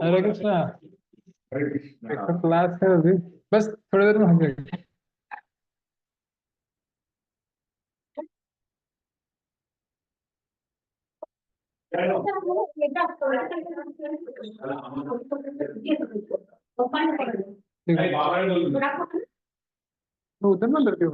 हरे कृष्णा। हरे एक कृष्णा। तो क्लास है अभी, बस थोड़ी देर में हो जाएगी। ठीक है, तो उधर ना लड़के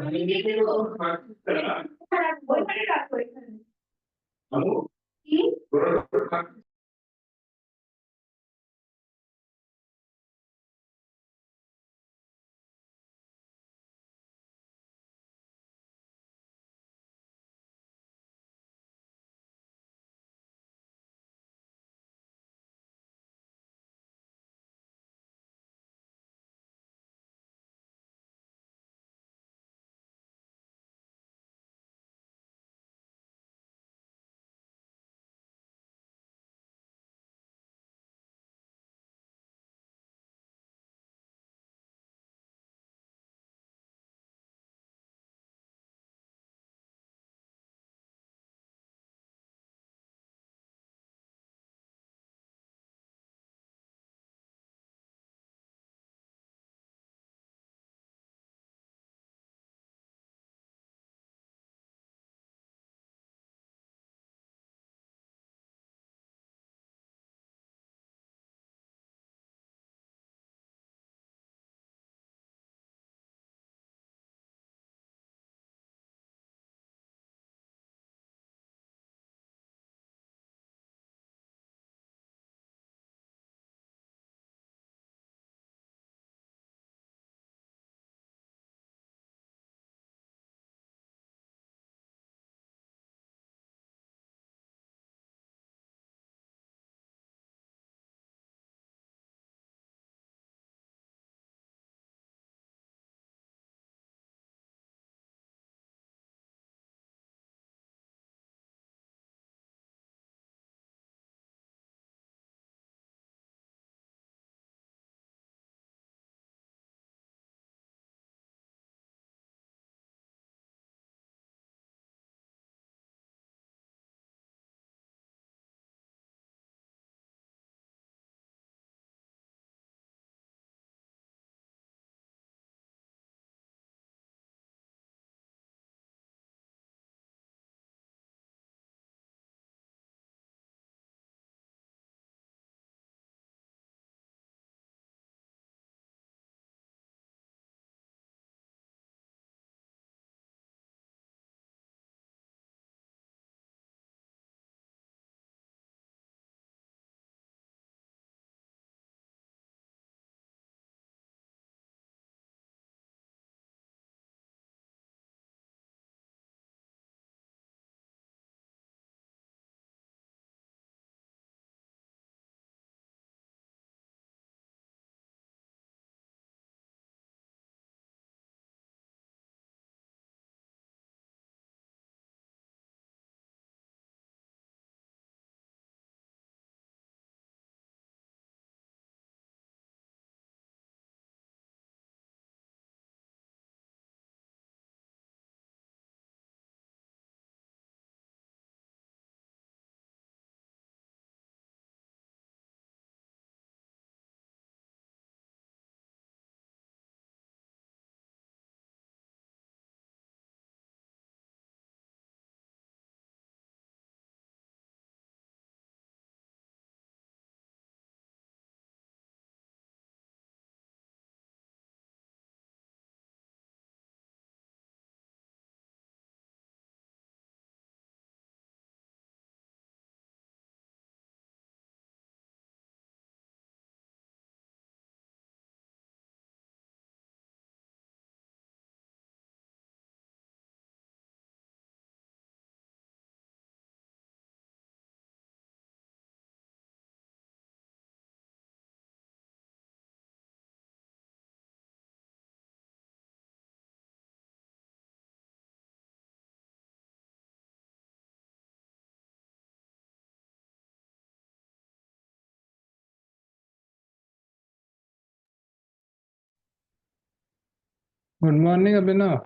good morning Abhinav.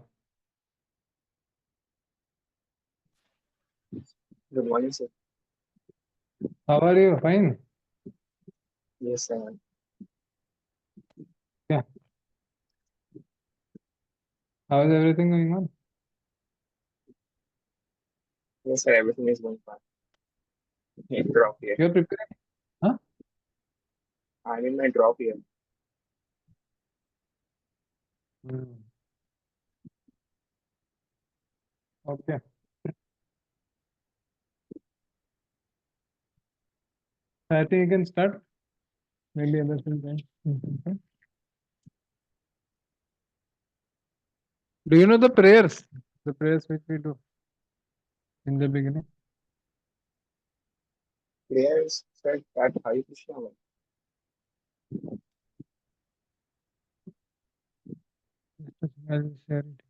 Good morning sir. How are you? Fine. Yes, sir. Yeah. How is everything going on? Yes, sir. Everything is going fine. Drop here. You're preparing? Huh? I'm in my drop here. Hmm. Okay. I think you can start. Maybe others will join. Okay. Do you know the prayers? The prayers which we do in the beginning. Prayer is said at Hare Krishna. I'll share it.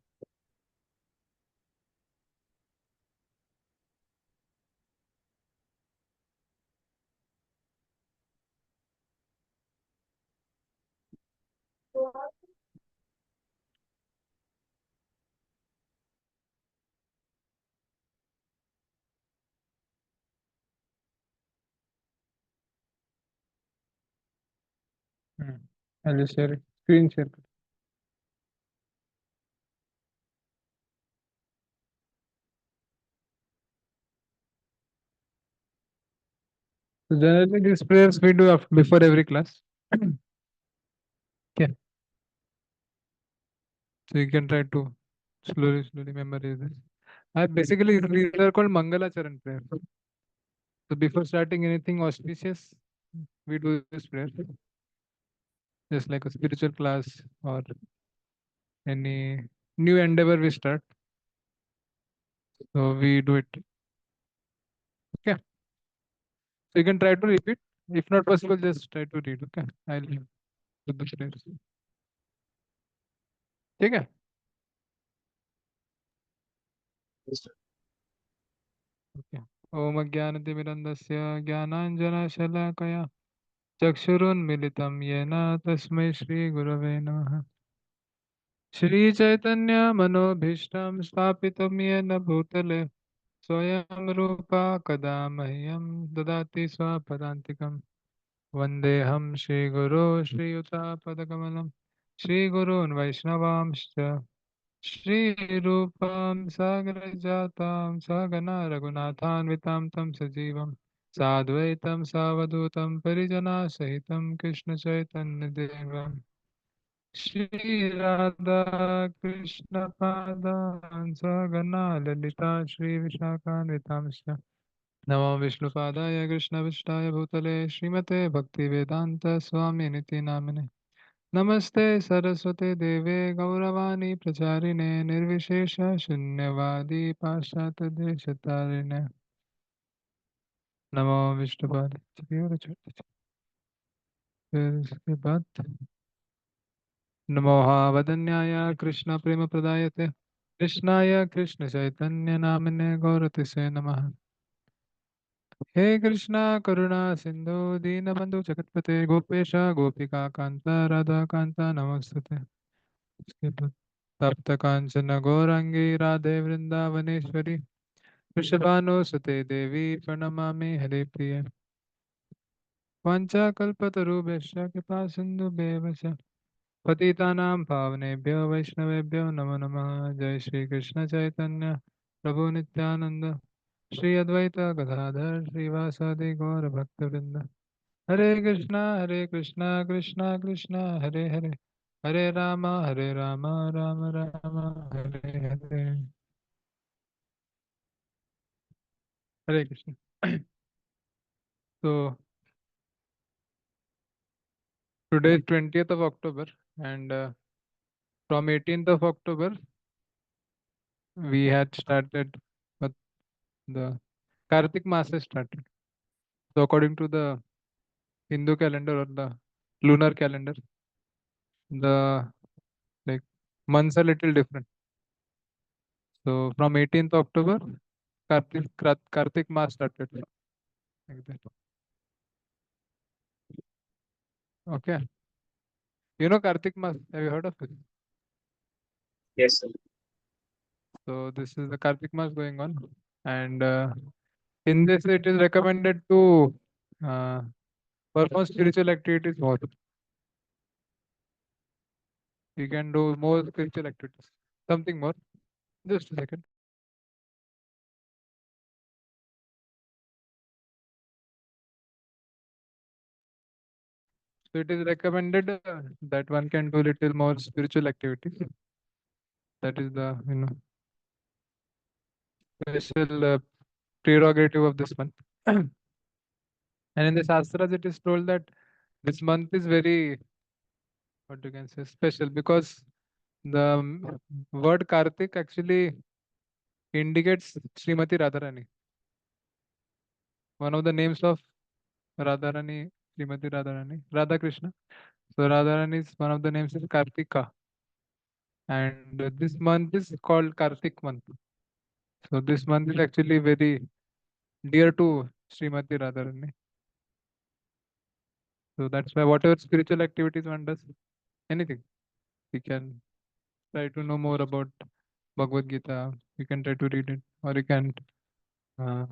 Hmm. I'll just share it. Screen share. So generally these prayers we do before every class. Yeah. So you can try to slowly memorize this. These are called Mangalacharan prayer. So before starting anything auspicious, we do this prayer. Just like a spiritual class or any new endeavor we start. So we do it. Okay. So you can try to repeat. If not possible, just try to read. Okay. I'll do the prayers. ठीक है? Yes, sir. Okay. ओम अज्ञानतिमिरन्दस्य ज्ञानाञ्जनशलाकया चक्षुरुन्मिलितं येन तस्मै श्रीगुरवे नमः श्रीचैतन्यमनोभीष्टं स्थापितं येन भूतले स्वयं रूपा कदा मह्यं ददाति स्वपदान्तिकम् वन्देऽहं श्रीगुरो श्रीयुतापदकमलं श्रीगुरून् वैष्णवांश्च श्रीरूपां सागरजातां सहगना रघुनाथान्वितां तं सजीवं साद्वैतं सावधूतं परिजनासहितं कृष्णचैतन्यदेवं श्रीराधा कृष्णपादान् सहगना ललिता श्रीविशाखान्वितांश्च नमो विष्णुपादाय कृष्णविष्टाय भूतले श्रीमते भक्तिवेदान्त स्वामिनिति नामिने नमस्ते सरस्वते देवे गौरवाणी प्रचारिणे निर्विशेष शून्यवादी पाश्चात्यदेशतारिणे नमो विष्णुपाद फिर इसके बाद नमो वदन्याय कृष्ण प्रेम प्रदायते कृष्णाय कृष्ण चैतन्य नामिने गौरतिसे नमः हे कृष्णा करुणा सिंधु दीनबंधु जगतपते गोपेश गोपिका कांता राधा कांता नमस्ते इसके बाद तप्त कांचन गौरांगी राधे वृंदावनेश्वरी वृषभानुसुते देवी प्रणमामि हरिप्रिय वाञ्छाकल्पतरुभ्यश्च कृपा सिन्धुभ्येव च पतितानां पावनेभ्यो वैष्णवेभ्यो नमो नमः जय श्री कृष्ण चैतन्य प्रभु नित्यानंद श्री अद्वैत गदाधर श्रीवासादि गौर भक्तवृंद हरे Krishna Krishna Krishna Hare Hare Hare Ram Ram Ram Hare Hare Hare Krishna So today is 20th of October and from 18th of October we had started but the Kartik Maas has started. So according to the Hindu calendar or the lunar calendar, the like months are little different. So from 18th October, Kartik Maas started like that. Okay. You know Kartik Maas? Have you heard of it? Yes, sir. So this is the Kartik Maas going on, and in this it is recommended to uh, perform spiritual activities more. You can do more spiritual activities. Something more. Just a second. So it is recommended that one can do little more spiritual activities. That is the special prerogative of this month. And in the Shastras, it is told that this month is very, what you can say, special because the word Kartik actually indicates Srimati Radharani. One of the names of Radharani, Srimati Radharani, Radha Krishna. So Radharani is one of the names is Kartika, and this month is called Kartik month. So this month is actually very dear to Srimati Radharani. So that's why whatever spiritual activities one does, anything, we can try to know more about Bhagavad Gita. You can try to read it, or you can uh,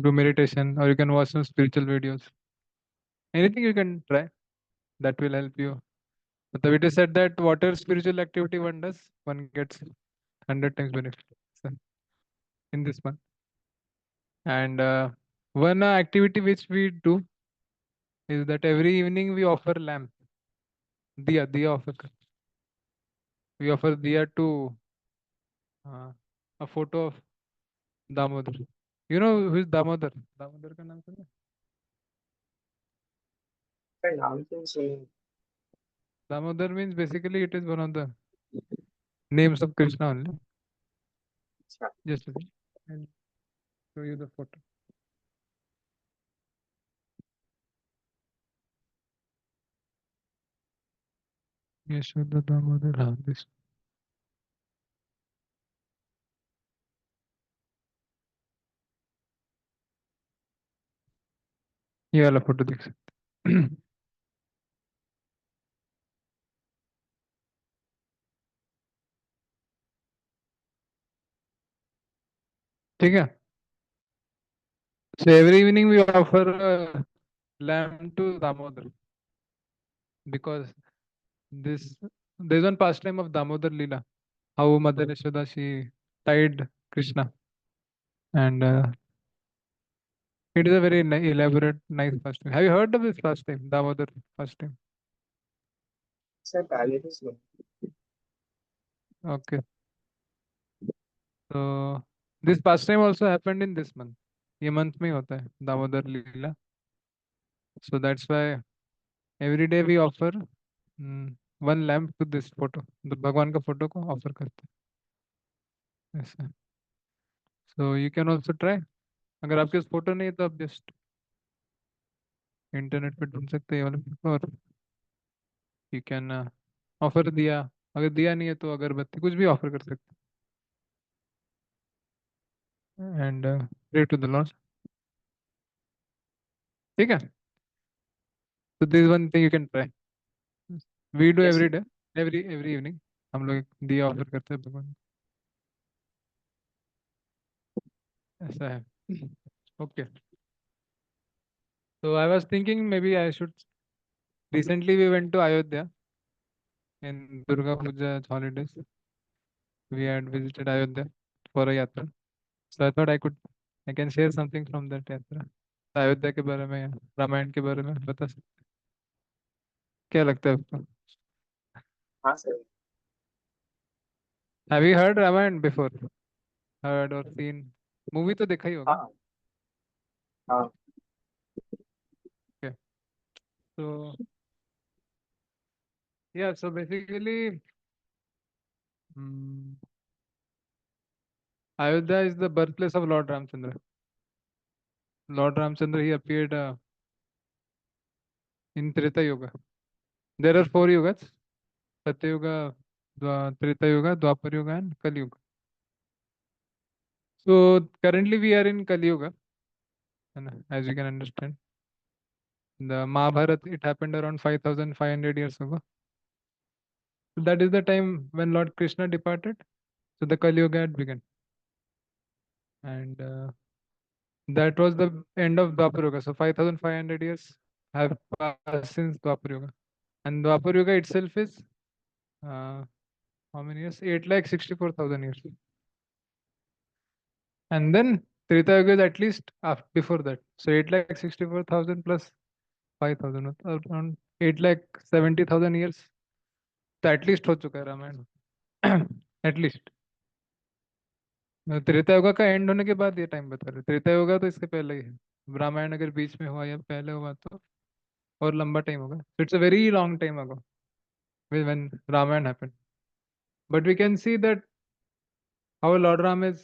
do meditation, or you can watch some spiritual videos. Anything you can try that will help you. But the video said that whatever spiritual activity one does, one gets 100 times benefit. So, in this one. And one activity which we do is that every evening we offer lamp, diya offer. We offer diya to uh, a photo of Damodar. You know who is Damodar? Damodar का नाम सुना? Sir, नाम तो सुनिए. Damodar means basically it is one of the names of Krishna only. अच्छा. Just a second. I'll show you the photo. Yashoda Damodar. हाँ, this. ये वाला फोटो देख सकते हैं। ठीक है. So every evening we offer lamb to Damodar because this there's one pastime of Damodar Leela, how Mother Yashoda she tied Krishna, and it is a very elaborate, nice pastime. Have you heard of this pastime, Damodar pastime? Sir, पहले तो सुनो. Okay, so this pastime also happened in this month. ये month में ही होता है Damodar Leela. So that's why every day we offer one lamp to this photo. The भगवान का photo को ऑफर करते हैं ऐसा. So you can also try. अगर आपके पास फोटो नहीं है तो आप जस्ट इंटरनेट पे ढूंढ सकते हैं ये वाला फोटो और यू कैन ऑफर दिया. अगर दिया नहीं है तो अगरबत्ती कुछ भी ऑफर कर सकते हैं and pray to the Lord. ठीक है. तो this one thing you can try. We do Yes, every sir. Day, every evening हम लोग दिया ऑफर करते हैं भगवान. ऐसा है. Okay. So I was thinking maybe I should. Recently we went to Ayodhya in Durga Puja holidays. We had visited Ayodhya for a yatra. So I thought I can share something from that yatra. Ayodhya के बारे में या रामायण के बारे में बता सकते. क्या लगता है आपको? हाँ सर. Have you heard Ramayana before? Heard or seen? Movie तो देखा ही होगा. हाँ. हाँ. Okay. So yeah, so basically um, Ayodhya is the birthplace of Lord Ramchandra. Lord Ramchandra he appeared in Treta Yuga. There are four yugas: Satya Yuga, Treta Yuga, Dwapar Yuga, and Kali Yuga. So currently we are in Kali Yuga, and as you can understand, the Mahabharata it happened around 5,500 years ago. So that is the time when Lord Krishna departed. So the Kali Yuga had begun, and That was the end of Dwapar Yuga. So 5,500 years have passed since Dwapar Yuga. And Dwapar Yuga itself is how many years? 8,64,000 years. And then Treta Yuga is at least before that. So 8,64,000 plus 5,000, around 8,70,000 years. तो at least हो चुका है Ramayan at least. Treta युगा का and होने के बाद ये time बता रहे, त्रेता युगा तो इसके पहले ही है। रामायण अगर बीच में हुआ या पहले हुआ तो और लंबा टाइम होगा। It's a very long time ago when Ramayana happened. But we can see that our Lord Ram is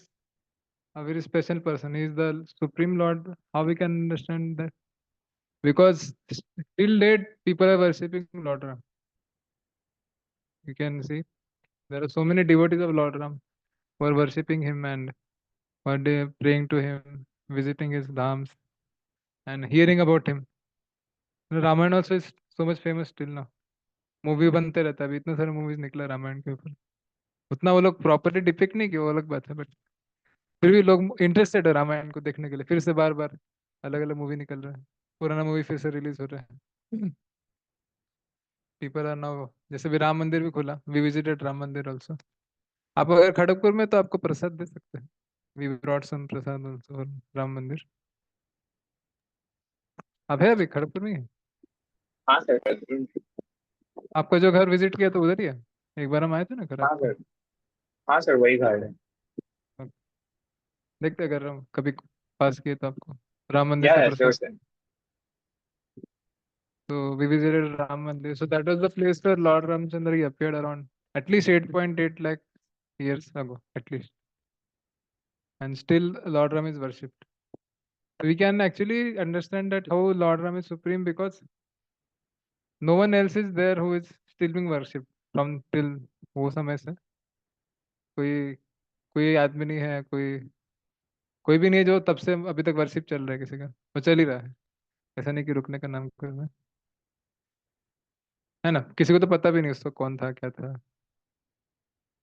a very special person. He is the Supreme Lord. How we can understand that? Because till date, people are worshipping Lord Ram. You can see there are so many devotees of Lord Ram who are worshipping him and who are praying to him, visiting his dhams and hearing about him. Ramayana also is so much famous till now. Movie बनते रहता है, अभी इतने सारे movies निकला रामायण के ऊपर। उतना वो लोग प्रॉपरली डिपिक्ट नहीं किया, वो अलग बात है, बट फिर भी लोग इंटरेस्टेड है रामायण को देखने के लिए। फिर से बार बार अलग अलग मूवी निकल रहा है, पुराना मूवी फिर से रिलीज हो रहा है। पीपल आर नाउ, जैसे भी राम मंदिर भी खुला, वी विजिटेड राम मंदिर ऑल्सो। आप अगर खड़गपुर में तो आपको प्रसाद दे सकते हैं। We brought some prasad also Ram Mandir. आप है अभी खड़गपुर में ही है? हाँ सर, बिल्कुल। आपका जो घर विजिट किया तो उधर ही है? एक बार हम आए थे ना घर हाँ आपके। सर। हाँ सर, वही घाट है। देखते अगर हम कभी पास किए तो आपको राम मंदिर या का है sure Prasad. Sir. So we visited Ram Mandir. So that was the place where Lord Ramchandra he appeared around at least 8.8 lakh years ago, at least. And still Lord Ram is worshipped. So we can actually understand that how Lord Ram is supreme because no one else is there who is still being worshipped from till वो समय से कोई कोई आदमी नहीं है, कोई भी नहीं है जो तब से अभी तक वर्शिप चल रहा है किसी का। वो चल ही रहा है, ऐसा नहीं कि रुकने का नाम कर रहा है ना। किसी को तो पता भी नहीं उसको कौन था क्या था।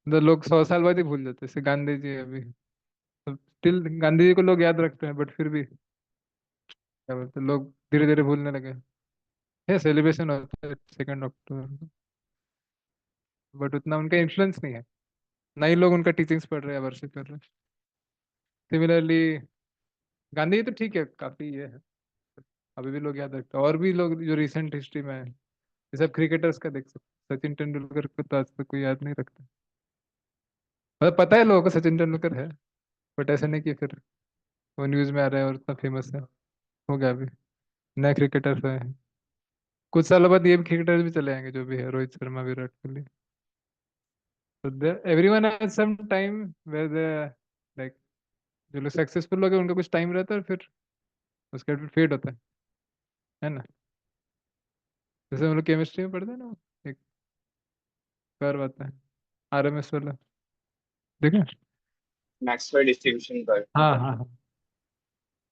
तो लोग 100 साल बाद ही भूल जाते हैं, जैसे गांधी जी अभी। स्टिल गांधी जी को लोग याद रखते हैं, बट फिर भी क्या बोलते हैं, लोग धीरे धीरे भूलने लगे। है सेलिब्रेशन होता है 2 अक्टूबर को, बट उतना उनका इन्फ्लुएंस नहीं है। ना ही लोग उनका टीचिंग्स पढ़ रहे हैं, वर्शिप कर रहे हैं। सिमिलरली गांधी जी तो ठीक है, काफी ये है, अभी भी लोग याद रखते हैं। और भी लोग जो रिसेंट हिस्ट्री में है, जैसे आप क्रिकेटर्स का देख सकते, सचिन तेंदुलकर को तो आज तक कोई याद नहीं रखता। मतलब पता है लोगों को सचिन तेंदुलकर है, बट ऐसा नहीं कि फिर वो न्यूज में आ रहा है और इतना फेमस है। हो गया अभी, नए क्रिकेटर्स हैं। कुछ सालों बाद ये भी क्रिकेटर्स भी चले आएंगे जो भी है, रोहित शर्मा, विराट कोहली। तो everyone has some time where they like, जो लोग सक्सेसफुल लोग हैं उनका कुछ टाइम रहता है और फिर उसके बाद फेड होता है ना। जैसे हम लोग केमिस्ट्री में पढ़ते हैं ना, एक कर्व आता है, आरएमएस वाला, देखा? मैक्सवेल डिस्ट्रीब्यूशन पर। हाँ हाँ हाँ।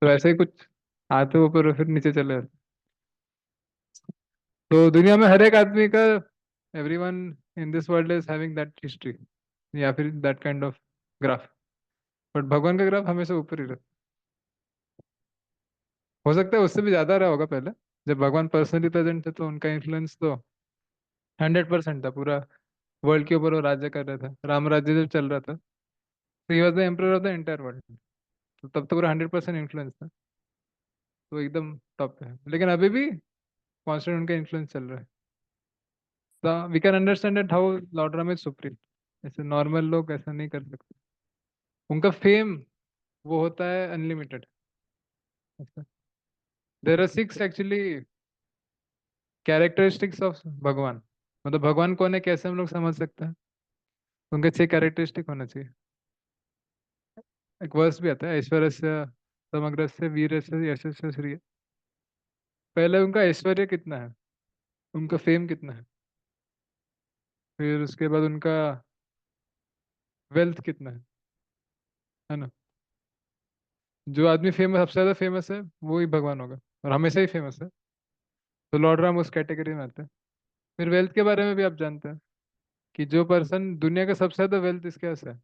तो ऐसे ही कुछ आते ऊपर और फिर नीचे चले जाते। तो दुनिया में हर एक आदमी का, everyone in this world is having that history या फिर that kind of graph. But भगवान का ग्राफ हमेशा ऊपर ही रहता है। हो सकता है उससे भी ज्यादा रहा होगा पहले, जब भगवान पर्सनली प्रेजेंट थे तो उनका इन्फ्लुएंस तो 100% था। पूरा वर्ल्ड के ऊपर वो राज्य कर रहा था, राम राज्य जब चल रहा था तो he was the emperor of the entire world. तो तब तो पूरा 100% इन्फ्लुएंस था, तो एकदम टॉप पे है। लेकिन अभी भी कॉन्स्टेंट उनका इन्फ्लुएंस चल रहा है। तो we can understand that how Lord Ram is supreme. ऐसे नॉर्मल लोग ऐसा नहीं कर सकते। उनका फेम वो होता है unlimited. There are 6 actually characteristics of Bhagwan. मतलब भगवान कौन है कैसे हम लोग समझ सकते हैं, उनके 6 कैरेक्टरिस्टिक होना चाहिए। एक वर्स भी आता है, ऐश्वर्य से समग्र से वीर से यश से श्री। पहले उनका ऐश्वर्य कितना है, उनका फेम कितना है, फिर उसके बाद उनका वेल्थ कितना है ना। जो आदमी फेमस, सबसे ज्यादा फेमस है वो ही भगवान होगा और हमेशा ही फेमस है। तो लॉर्ड राम उस कैटेगरी में आते हैं। फिर वेल्थ के बारे में भी आप जानते हैं कि जो पर्सन दुनिया का सबसे ज्यादा वेल्थ इसके पास है,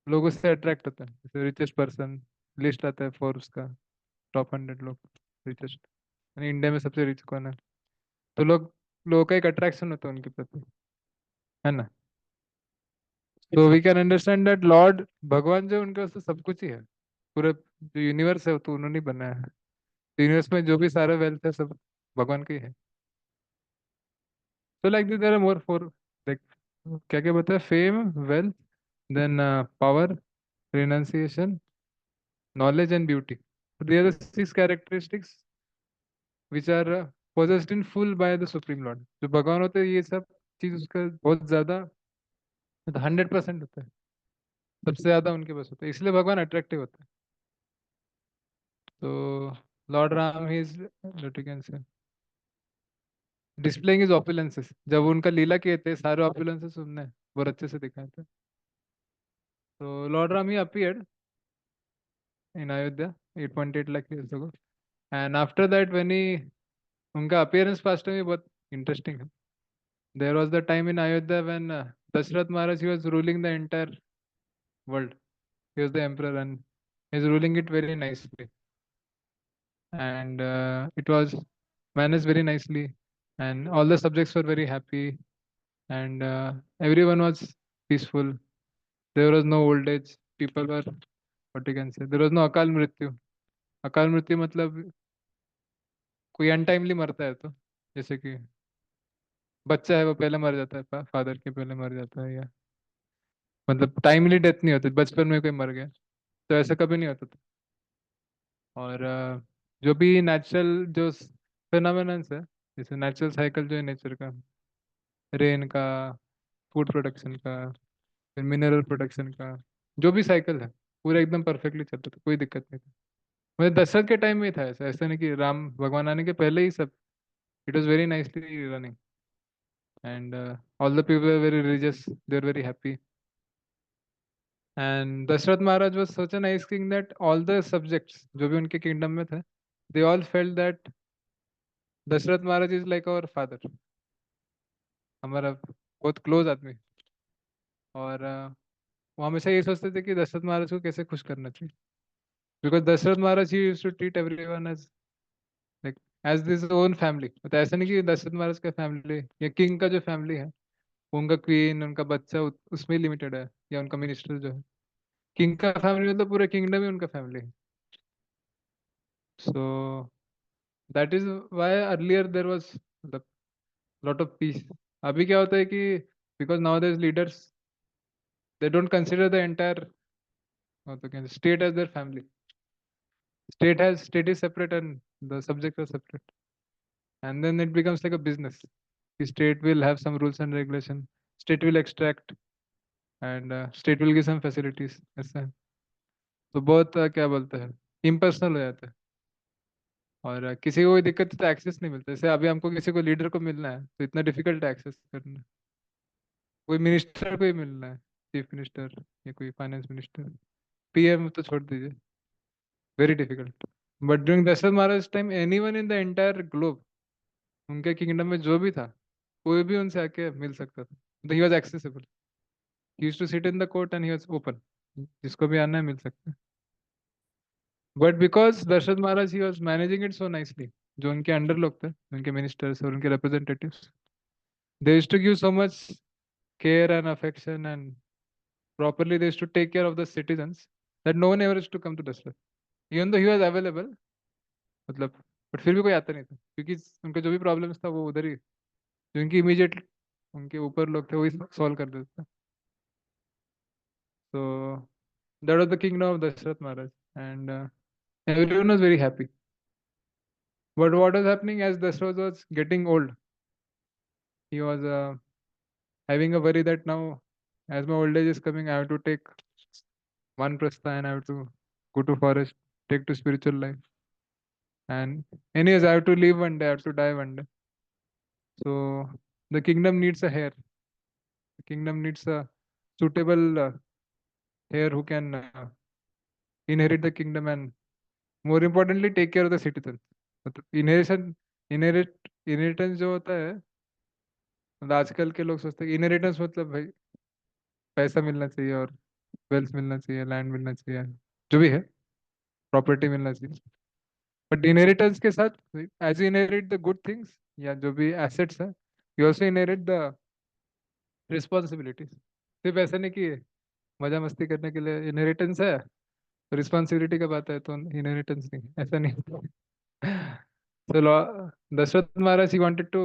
लोग उससे अट्रैक्ट होते हैं, जैसे रिचेस्ट पर्सन, लिस्ट आता है फॉर उसका टॉप 100 लोग रिचेस्ट, यानी इंडिया में सबसे रिच कौन है। तो लोगों का एक अट्रैक्शन होता है उनके प्रति, है ना। तो we can understand that Lord Bhagwan जो है, उनके वास्ते सब कुछ ही है। पूरे जो यूनिवर्स है वो तो उन्होंने ही बनाया है। यूनिवर्स में जो भी सारा वेल्थ है सब भगवान का ही है। तो like this there are more four, like क्या क्या बताया, fame, wealth, then power, renunciation, knowledge and beauty. So they are the 6 characteristics which are possessed in full by the Supreme Lord. जो भगवान होते हैं ये सब चीज उसका बहुत ज्यादा, 100% होता है, सबसे ज्यादा उनके पास होता है, इसलिए भगवान अट्रैक्टिव होता है। तो Lord Ram he is what you can say displaying his opulences, जब उनका लीला किए थे सारे ऑपुलेंसेस उनने बहुत अच्छे से दिखाए थे। तो Lord Ram he appeared in Ayodhya 8.8 lakh years ago, and after that when he, उनका अपीयरेंस पास्ट में भी बहुत इंटरेस्टिंग है। There was the time in Ayodhya when Dashrath Maharaj, he was ruling the entire world. He was the emperor and he is ruling it very nicely. And it was managed very nicely. And all the subjects were very happy. And everyone was peaceful. There was no old age. People were, what you can say, there was no Akal Mrityu. अकाल मृत्यु मतलब कोई untimely मरता है तो, जैसे कि बच्चा है वो पहले मर जाता है, फादर के पहले मर जाता है, या मतलब टाइमली डेथ नहीं होती, बचपन में कोई मर गया तो ऐसा कभी नहीं होता था। और जो भी नेचुरल जो फिनोमेनन्स है, जैसे नेचुरल साइकिल जो है नेचर का, रेन का, फूड प्रोडक्शन का, फिर मिनरल प्रोडक्शन का, जो भी साइकिल है पूरा एकदम परफेक्टली चलता था, कोई दिक्कत नहीं था। मुझे दशरथ के टाइम में ही था ऐसा, ऐसा नहीं कि राम भगवान आने के पहले ही सब, it was very nicely running, and all the people very religious, they are very happy. And Dasharath Maharaj was such a nice king that all the subjects जो भी उनके किंगडम में थे, they all felt that Dasharath Maharaj is like our father, हमारा बहुत close आदमी। और वो हमेशा ये सोचते थे कि दशरथ महाराज को कैसे खुश करना चाहिए, because Dasharath Maharaj he used to treat everyone as like as this own family. मतलब ऐसा नहीं कि दशरथ महाराज का फैमिली या किंग का जो फैमिली है, उनका क्वीन उनका बच्चा उसमें लिमिटेड है, या उनका मिनिस्टर जो है। किंग का फैमिली मतलब पूरा किंगडम ही उनका फैमिली है। So that is why earlier there was lot of peace. अभी क्या होता है कि because now there leaders, they don't consider the entire तो क्या state as their family. State is separate and the subjects are separate, and then it becomes like a business. The state will have some rules and regulation, state will extract, and state will give some facilities ऐसा है। तो बहुत क्या बोलते हैं, impersonal हो जाता है। और किसी को कोई दिक्कत है तो एक्सेस नहीं मिलता, जैसे अभी हमको किसी को लीडर को मिलना है तो इतना डिफिकल्ट है एक्सेस करना। कोई मिनिस्टर को ही मिलना है, चीफ मिनिस्टर या कोई फाइनेंस मिनिस्टर, पीएम तो छोड़ दीजिए, very difficult. But during Dasharath Maharaj time anyone in the entire globe, उनके किंगडम में जो भी था कोई भी उनसे आके मिल सकता था, तो he was accessible. He used to sit in the court and he was open, जिसको भी आना है मिल सकता है। But because Dasharath Maharaj he was managing it so nicely, जो उनके अंडर लोग थे, उनके मिनिस्टर्स और उनके representatives, they used to give so much care and affection and properly they used to take care of the citizens that no one ever used to come to Dashrath, even though he was available, मतलब but फिर भी कोई आता नहीं था, क्योंकि उनका जो भी प्रॉब्लम्स था वो उधर ही, जो उनकी इमीडिएट उनके ऊपर लोग थे वही सॉल्व कर देते थे। तो that was the kingdom of Dasharath Maharaj, and everyone was very happy. But what was happening as Dashrath was getting old, he was having a worry that now, as my old age is coming, I have to take one prastha and I have to go to forest, take to spiritual life. And anyways, I have to live one day, I have to die one day. So the kingdom needs a heir. The kingdom needs a suitable heir who can inherit the kingdom and more importantly take care of the citizens. मतलब inheritance जो होता है, मतलब आजकल के लोग सोचते हैं इनहेरिटेंस मतलब भाई पैसा मिलना चाहिए और वेल्थ मिलना चाहिए, लैंड मिलना चाहिए, जो भी है। प्रॉपर्टी मिलना चाहिए। बट इनहेरिटेंस के साथ as you inherit the good things या जो भी एसेट्स है, you also inherit the responsibilities. सिर्फ ऐसा नहीं कि मजा मस्ती करने के लिए इनहेरिटेंस है, रिस्पॉन्सिबिलिटी का बात है तो इनहेरिटेंस नहीं, ऐसा नहीं। So Dashrath Maharaj, he wanted to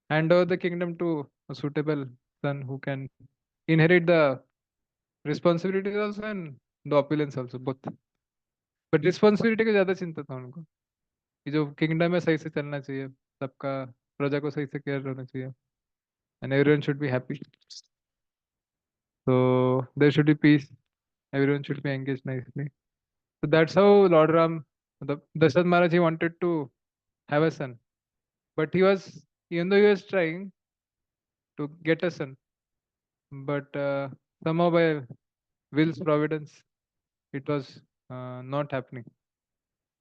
hand over the kingdom to a suitable son who can inherit the responsibilities also and the opulence also, both. But responsibility की ज्यादा चिंता था उनको कि जो किंगडम है सही से चलना चाहिए, सबका प्रजा को सही से केयर होना चाहिए, and everyone should be happy. So there should be peace. Everyone should be engaged nicely. So that's how Lord Ram, the Dashrath Maharaj, he wanted to have a son, but he was, even though he was trying to get a son, but somehow by will's providence, it was not happening.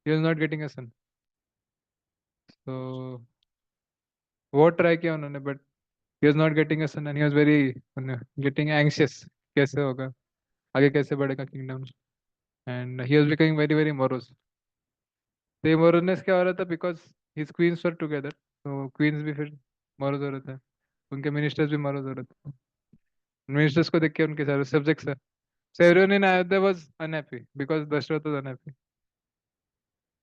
He was not getting a son. So वो try किया उन्होंने, but he was not getting a son and he was very getting anxious, कैसे होगा, आगे कैसे बढ़ेगा kingdom, and he was becoming very very morose. तो ये moroseness क्या हो रहा था, because his queens were together, तो queens भी फिर morose हो रहे थे, उनके ministers भी morose हो रहे थे, ministers को देख के उनके सारे subjects है, so everyone in Ayodhya was unhappy because Dashrath was unhappy.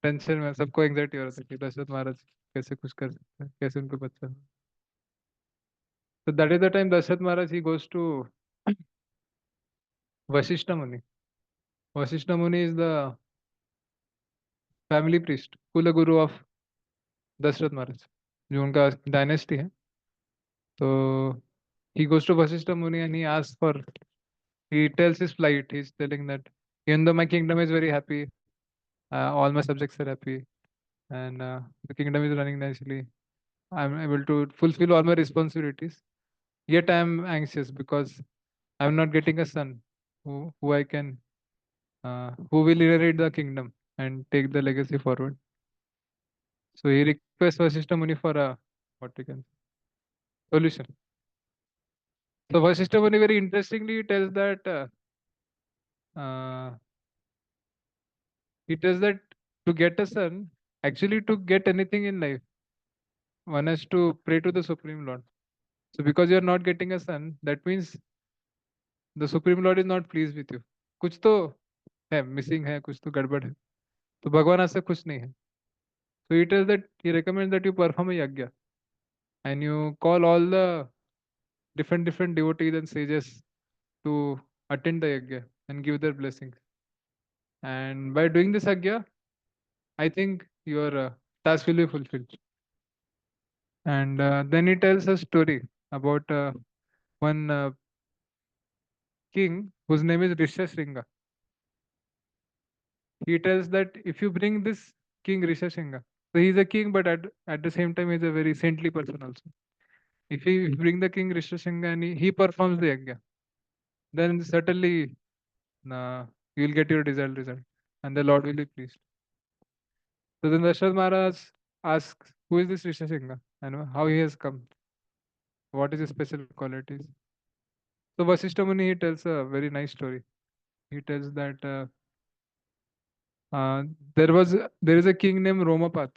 Tension में सबको एंग्जाइटी हो रहा था कि दशरथ महाराज कैसे कुछ कर सकते हैं, कैसे उनको बच्चा। तो that is the time Dasharath Maharaj he goes to Vashishtha Muni. Vashishtha मुनि इज द फैमिली प्रीस्ट, कुल गुरु ऑफ दशरथ महाराज, जो उनका डायनेस्टी है। तो he goes to Vasishtha Muni and he asks for, he tells his plight, he's telling that even though my kingdom is very happy, all my subjects are happy, and the kingdom is running nicely, I'm able to fulfill all my responsibilities, yet I'm anxious because I'm not getting a son who I can, who will inherit the kingdom and take the legacy forward. So he requests Vasishtha Muni for a, what we can, solution. So Vasishtha Muni very interestingly tells that uh, he tells that to get a son, actually to get anything in life, one has to pray to the Supreme Lord. So because you are not getting a son, that means the Supreme Lord is not pleased with you. कुछ तो है, missing है, कुछ तो गड़बड़ है, तो भगवान ऐसा कुछ नहीं है। So he tells that, he recommends that you perform a yagya and you call all the different devotees and sages to attend the yagya and give their blessings. And by doing this yagya, I think your task will be fulfilled. And then he tells a story about one king whose name is Rishashringa. He tells that if you bring this king Rishashringa, so he's a king, but at the same time he's a very saintly person also. If you bring the king Rishashringa and he performs the yagya, then certainly you will get your desired result, and the Lord will be pleased. So then Dasharatha Maharaj asks, who is this Rishashringa and how he has come? What is his special qualities? So Vasishtha Muni, he tells a very nice story. He tells that uh, there is a king named Romapat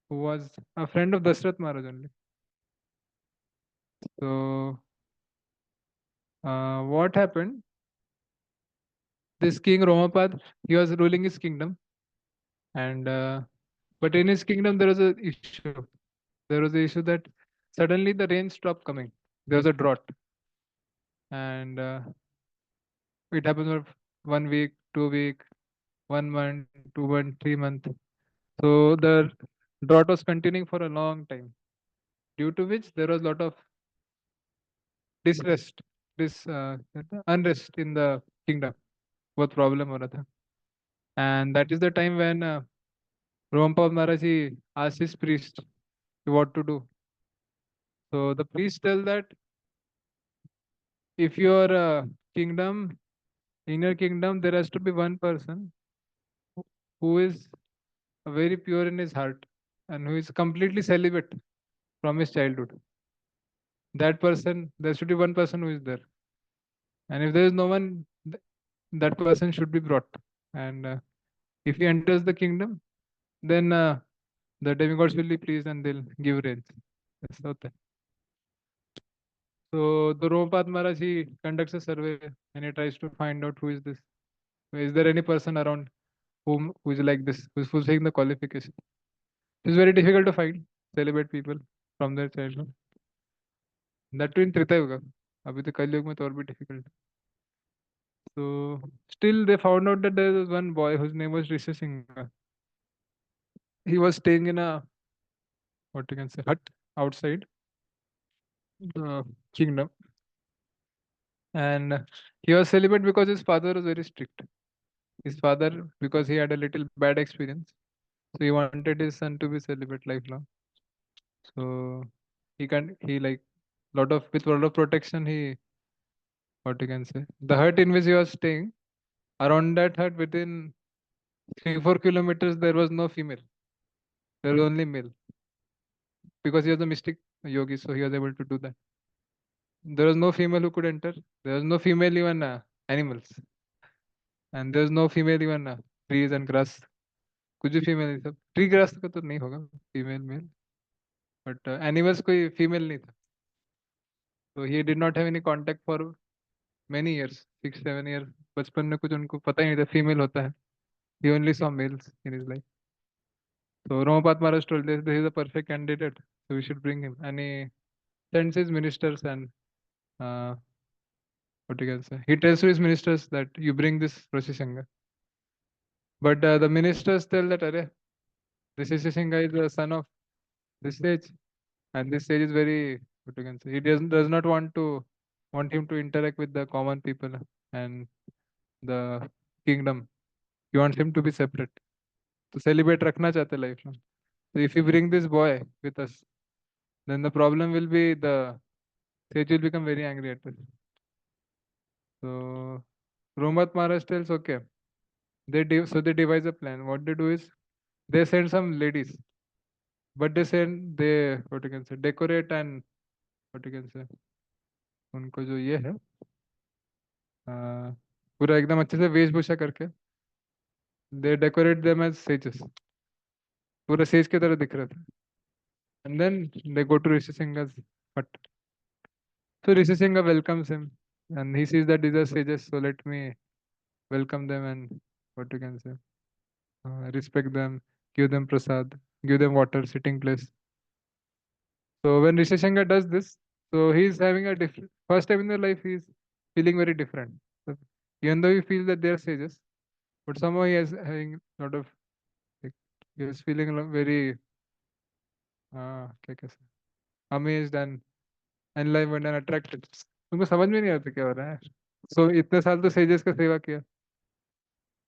who was a friend of Dashrath Maharaj only. So what happened? This king Romapat, he was ruling his kingdom, and but in his kingdom there was a issue. There was the issue that suddenly the rain stopped coming. There was a drought, and it happened for 1 week, 2 week, 1 month, 2 month, 3 month. So the drought was continuing for a long time, due to which there was a lot of disrest, this unrest in the kingdom. What problem हो रहा था? And that is the time when Rompa Maharaji asked his priest what to do. So the priest tell that if your kingdom, in your kingdom, there has to be one person who who is very pure in his heart and who is completely celibate from his childhood. That person, there should be one person who is there. And if there is no one, that person should be brought. and if he enters the kingdom, then the demigods will be pleased and they'll give rains. ऐसा होता है. So the Romapath Maharaj, he conducts a survey and he tries to find out who is this. Is there any person around who is like this, who is fulfilling the qualification? It's very difficult to find celibate people from their childhood. That too in Treta Yuga. अभी तो कलयुग में तो और भी difficult. So still they found out that there was one boy whose name was Rishi Singha. He was staying in a, what you can say, hut outside the kingdom, and he was celibate because his father was very strict. His father, because he had a little bad experience, so he wanted his son to be celibate lifelong. So he like lot of with lot of protection. He, what you can say, the hut in which he was staying, around that hut within 3-4 kilometers there was no female. There was only male because he was a mystic yogi, so he was able to do that. There was no female who could enter. There was no female even animals, and there was no female even trees and grass. कुछ भी female नहीं था. Tree grass का तो नहीं होगा female male, but animals कोई female नहीं था. तो he did not have any contact for many years, 6-7 year. बचपन में कुछ उनको पता ही नहीं था फीमेल होता है. He only saw males in his life. So Ramapat Maharaj told this is a perfect candidate, so we should bring him. And he sends his ministers and uh, what you can say, he tells to his ministers that you bring this Rishi Singha. But the ministers tell that Arey, this Rishi Singha is the son of this sage, and this sage is very, what you can say, he does not want him to interact with the common people and the kingdom. He wants him to be separate. To celebrate रखना चाहते life में. So if you bring this boy with us, then the problem will be the sage will become very angry at us. So Romat Maharaj tells, okay, so they devise a plan. What they do is they send some ladies, but they what you can say, decorate and what you can say, उनको जो ये है अ, पूरा एकदम अच्छे से वेशभूषा करके they decorate them as sages. पूरा सेज की तरह दिख रहे थे. And then they go to Rishi सिंघ's hut. So Rishi Singha welcomes him and he sees that these are sages, so let me welcome them and what you can say, respect them, give them prasad, give them water, sitting place. So when Rishi Singha does this, so he's having a different first time in their life. He's feeling very different. So even though he feels that they're sages, but somehow he is having a lot of like, he is feeling very क्या कह सकते, amazed and enlivened and attracted. तुमको समझ में नहीं आता क्या हो रहा है. सो इतने साल तो सेजेस का सेवा किया,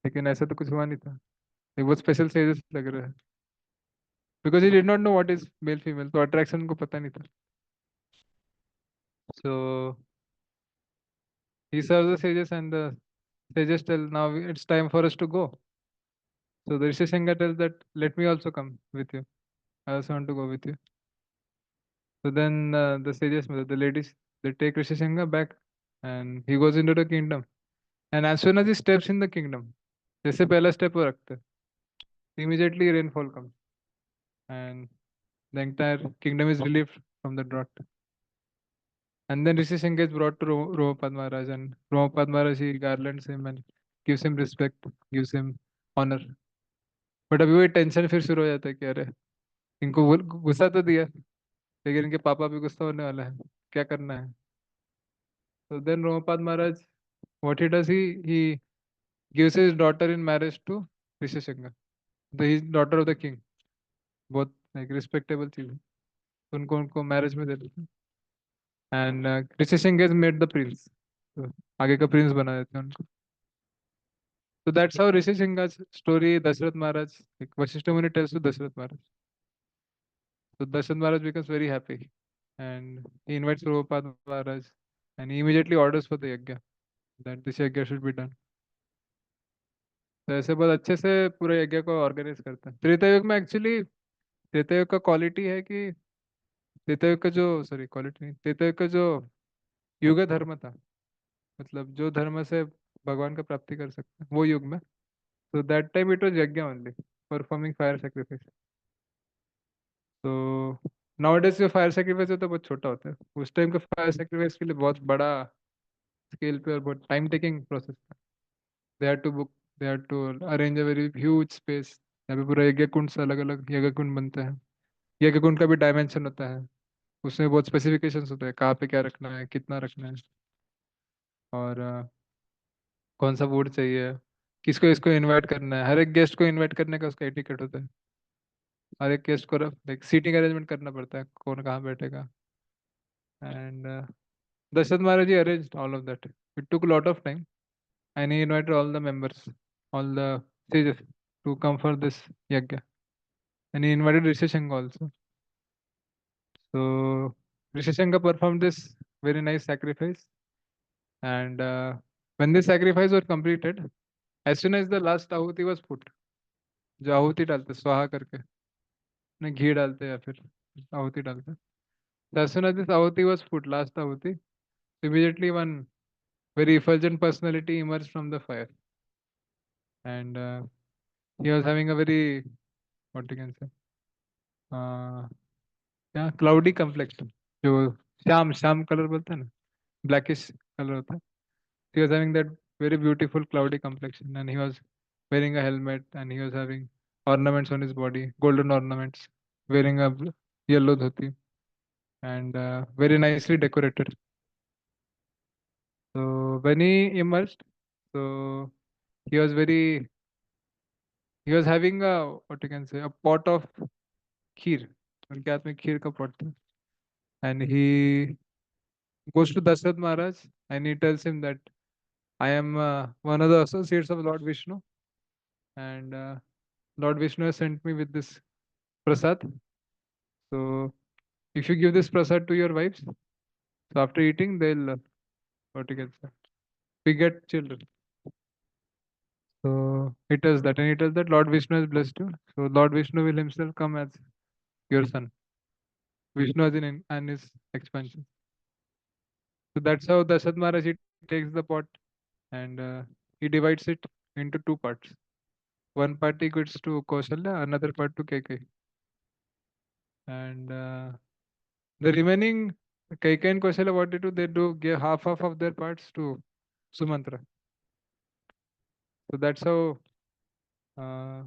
लेकिन ऐसा तो कुछ हुआ नहीं था. ये बहुत स्पेशल सेजेस लग रहा है. Because he did not know what is male female, तो अट्रैक्शन को पता नहीं था. सो he serves the sages and the sages tell now it's time for us to go. So the Rishi Singha tells that let me also come with you. I also want to go with you. So then the sages, the ladies, they take Rishi Singha back and he goes into the kingdom. And as soon as he steps in the kingdom, जैसे पहला step वो रखते हैं, immediately rainfall comes and the entire kingdom is relieved from the drought. And then Rishi Singh is brought to Romapad Maharaj, and Romapad Maharaj he garlands him and gives him respect, gives him honor. But अभी वही tension फिर शुरू हो जाता है कि अरे इनको गुस्सा तो दिया, लेकिन इनके पापा भी गुस्सा होने वाला है, क्या करना है. तो then Romapad Maharaj, what he does, he gives his daughter in marriage to Rishi Singh, the his daughter of the king. बहुत like respectable चीज है. उनको उनको मैरिज में दे देते हैं. And Rishi Singh is made the Prince. तो आगे का प्रिंस बना देते हैं उनको. So that's how Rishi Singha's story, Dashrath Maharaj, like Vasishtha Muni tells to Dashrath Maharaj. So Dashrath Maharaj becomes very happy and he invites Prabhupada Maharaj and he immediately orders for the yajna, that this yajna should be done. तो ऐसे बहुत अच्छे से पूरे यज्ञ को organise करते हैं. त्रेता युग में एक्चुअली त्रेता युग का क्वालिटी है कि त्रेता युग का जो सॉरी क्वालिटी नहीं, त्रेता युग का जो युग धर्म था, मतलब जो धर्म से भगवान का प्राप्ति कर सकते हैं वो युग में. So that time it was yajna only, performing fire sacrifice. तो nowadays जो फायर सेक्रीफाइस होता है बहुत छोटा होता है, उस टाइम का फायर सेक्रीफाइस के लिए बहुत बड़ा स्केल पे और बहुत टाइम टेकिंग प्रोसेस था. They had to book, they had to arrange a very huge space. यहाँ पे पूरा यज्ञ कुंड से अलग अलग यज्ञ कुंड बनते हैं. यज्ञ कुंड का भी डायमेंशन होता है, उसमें बहुत स्पेसिफिकेशंस होते हैं कहाँ पे क्या रखना है, कितना रखना है, और कौन सा वुड चाहिए, किसको इसको इनवाइट करना है. हर एक गेस्ट को इनवाइट करने का उसका एटिकेट होता है. हर एक गेस्ट को लाइक सीटिंग अरेंजमेंट करना पड़ता है, कौन कहाँ बैठेगा. And Dashath Maharaj ji arranged all of that. It took a lot of time, and he invited all the members, all the sages to come for this yajna. And he invited Rishi Shanka also. So Rishi Shanka performed this very nice sacrifice. And when this sacrifice was completed, as soon as the last ahuti was put, जो आहुति डालते स्वाहा करके, ना घी डालते या फिर आहुति डालते. So as soon as this ahuti was put, last ahuti, immediately one very effulgent personality emerged from the fire. And he was having a very, what you can say, क्या क्लाउडी complexion, जो Shyam Shyam colour बोलते हैं ना, blackish colour होता है. He was having that very beautiful cloudy complexion, and he was wearing a helmet, and he was having ornaments on his body, golden ornaments, wearing a yellow dhoti, and very nicely decorated. So when he emerged, so he was very, he was having a, what you can say, a pot of kheer. उनके हाथ में खीर का pot था. And he goes to Dashath Maharaj and he tells him that I am one of the associates of Lord Vishnu, and Lord Vishnu has sent me with this prasad. So if you give this prasad to your wives, so after eating they'll what you can say, beget children. So he tells that, and he tells that Lord Vishnu has blessed you. So Lord Vishnu will himself come as your son. Vishnu as in and his expansion. So that's how Dashath Maharaj he takes the pot, and he divides it into two parts. One part he gives to Kausalya, another part to Keikei. And the remaining Keikei and Kausalya, what they do, they do give half of their parts to Sumantra. So that's how uh,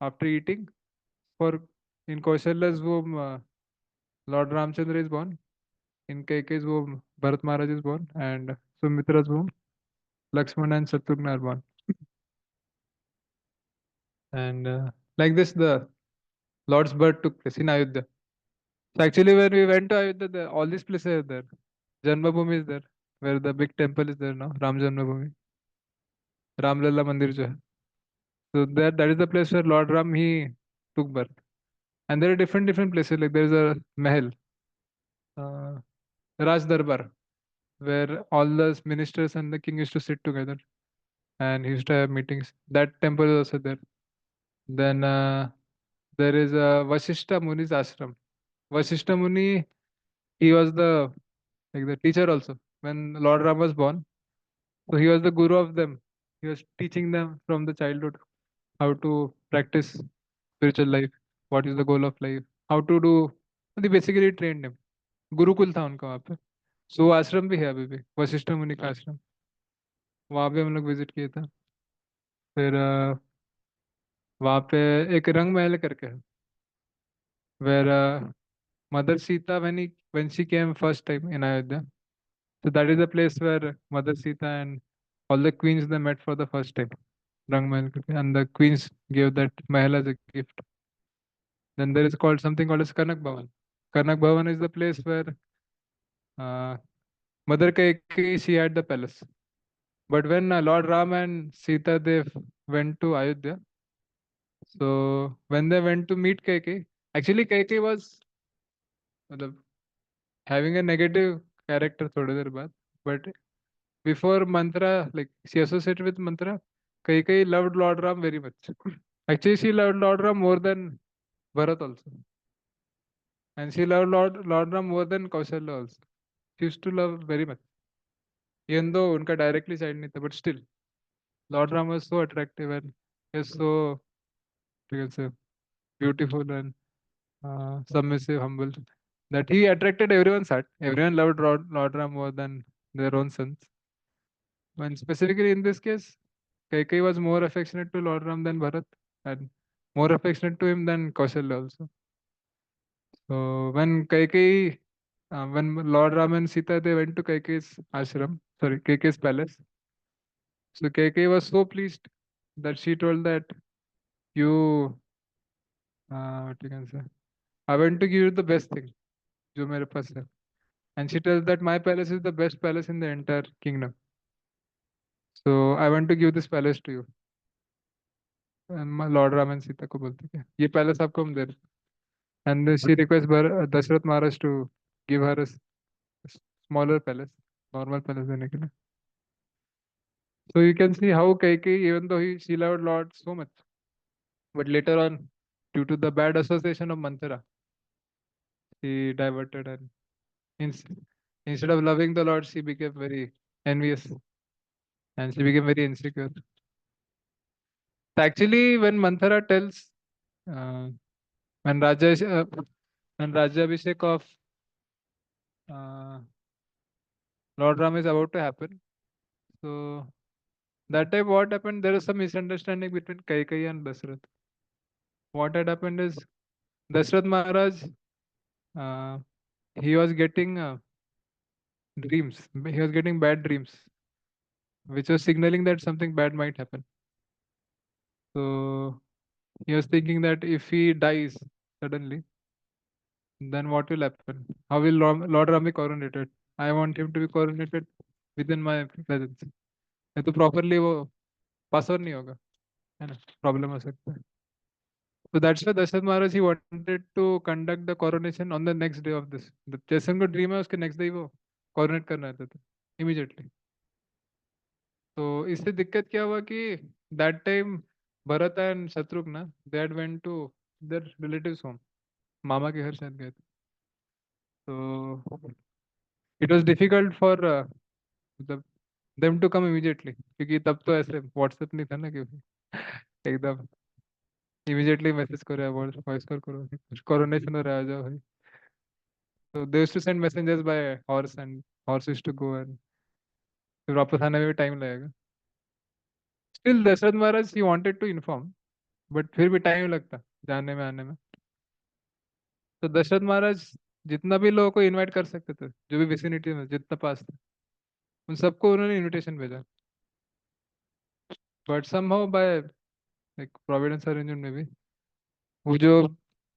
after eating, for in Kausalya's womb, Lord Ramchandra is born. In Keikei's womb, Bharat Maharaj is born, and Sumitra's womb, Lakshmana and Shatrugna are born. And like this, the Lord's birth took place in Ayodhya. So actually, when we went to Ayodhya, all these places are there. Janmabhoomi is there, where the big temple is there now, Ram Janmabhoomi, Ramlalla Mandir jo hai. So that is the place where Lord Ram he took birth. And there are different places. Like there is a Mahal, uh, Raj Darbar, where all the ministers and the king used to sit together and he used to have meetings. That temple is also there. Then there is a Vasishta Muni's ashram. Vasishta Muni, he was the like the teacher also when Lord Ram was born. So he was the guru of them. He was teaching them from the childhood how to practice spiritual life, what is the goal of life, how to do. They basically trained him. Gurukul था उनका वहाँ पे. सो वो आश्रम भी है अभी भी, वशिष्ठ मुनि का आश्रम. वहाँ पे हम लोग विजिट किए थे. फिर वहाँ पे एक रंग महल करके है, where mother Sita when she came first time in Ayodhya. So that is the place where Mother Sita and all the queens they met for the first time. Rang Mahal करके, and the queens gave that mahal as a gift. Then there is called something called as Kanak Bhavan. Kanak Bhavan is the place where uh, Mother Kaikeyi she had the palace. But when Lord Ram and Sita they went to Ayodhya, so when they went to meet Kaikeyi, actually Kaikeyi was मतलब, having a negative character थोड़ी देर बाद, but before Mantra, like she associated with Mantra, Kaikeyi loved Lord Ram very much. Actually, she loved Lord Ram more than Bharat also, and she loved Lord Ram more than Kausalya also. She used to love very much, even though उनका directly side नहीं था, but still. Lord Ram was so attractive and is so, you can say, beautiful and submissive, humble, that he attracted everyone's heart. Everyone loved Lord Ram more than their own sons. And specifically in this case, Kaikai was more affectionate to Lord Ram than Bharat, and more affectionate to him than Kausalya also. So when Lord Ram and Sita they went to Kaikai's ashram, sorry, Kaikai's palace. So Kaikai was so pleased that she told that you, what you can say, I want to give you the best thing, जो मेरे पास है. And she tells that my palace is the best palace in the entire kingdom. So I want to give this palace to you. And my Lord Ram and Sita को बोलते क्या ये palace आपको हम दे रहे हैं. And then she requests Dashrath Maharaj to give her smaller palace, normal palace देने के लिए. So you can see how Kaikeyi, even though she loved Lord so much, but later on, due to the bad association of Manthara, she diverted and ins- instead of loving the Lord, she became very envious and she became very insecure. Actually, when Manthara tells uh, when when Rajabhishek of uh, Lord Ram is about to happen, so that time what happened? There is some misunderstanding between Kaikeyi and Dasrath. What had happened is Dashrath Maharaj, uh, he was getting dreams. He was getting bad dreams, which was signaling that something bad might happen. So he was thinking that if he dies suddenly, then what will happen? How will Lord Ram be coronated? I want him to be coronated within my presence. नहीं तो properly वो pass on नहीं होगा, है ना? Problem हो सकता है. So that's why Dasharat Maharaj he wanted to conduct the coronation on the next day of this. जैसे उनको dream है उसके next day वो coronate करना रहता था immediately. तो इससे दिक्कत क्या हुआ कि that time Bharat and Shatrughna they had went to their relatives home. मामा के घर शायद गए थे. तो इट वाज डिफिकल्ट फॉर मतलब देम टू कम इमीडिएटली, क्योंकि तब तो ऐसे व्हाट्सएप नहीं था ना, क्योंकि एकदम इमीडिएटली मैसेज करो, वॉइस कॉल करो, कुछ कोरोनेशन हो रहा है, आ जाओ भाई. तो they used to send messengers by horse and horse used to go and फिर वापस आने में भी टाइम लगेगा. Still Dasharath Maharaj he wanted to inform, but फिर भी टाइम लगता जाने में आने में. तो दशरथ महाराज जितना भी लोगों को इनवाइट कर सकते थे, जो भी विसिनिटी में जितना पास था, उन सबको उन्होंने इनविटेशन भेजा. But somehow by like providence arrangement में भी वो जो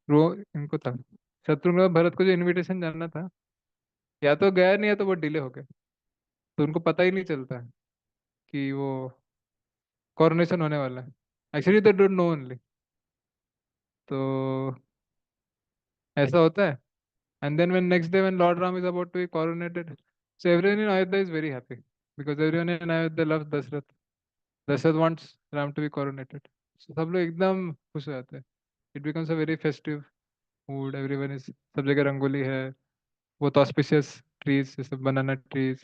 रो इनको था, शत्रुघ्न और भरत को जो इनविटेशन जाना था, या तो गया नहीं या तो वो डिले हो गया. तो उनको पता ही नहीं चलता कि वो कॉरोनेशन होने वाला है. Actually they don't know only. तो ऐसा होता है. And then when next day when Lord Ram is about to be coronated, so everyone in Ayodhya is very happy because everyone in Ayodhya loves Dashrath. Dashrath wants Ram to be coronated. So सब लोग एकदम खुश हो जाते हैं. It becomes a very festive mood. Everyone is, सब जगह रंगोली है, बहुत auspicious trees जैसे banana trees,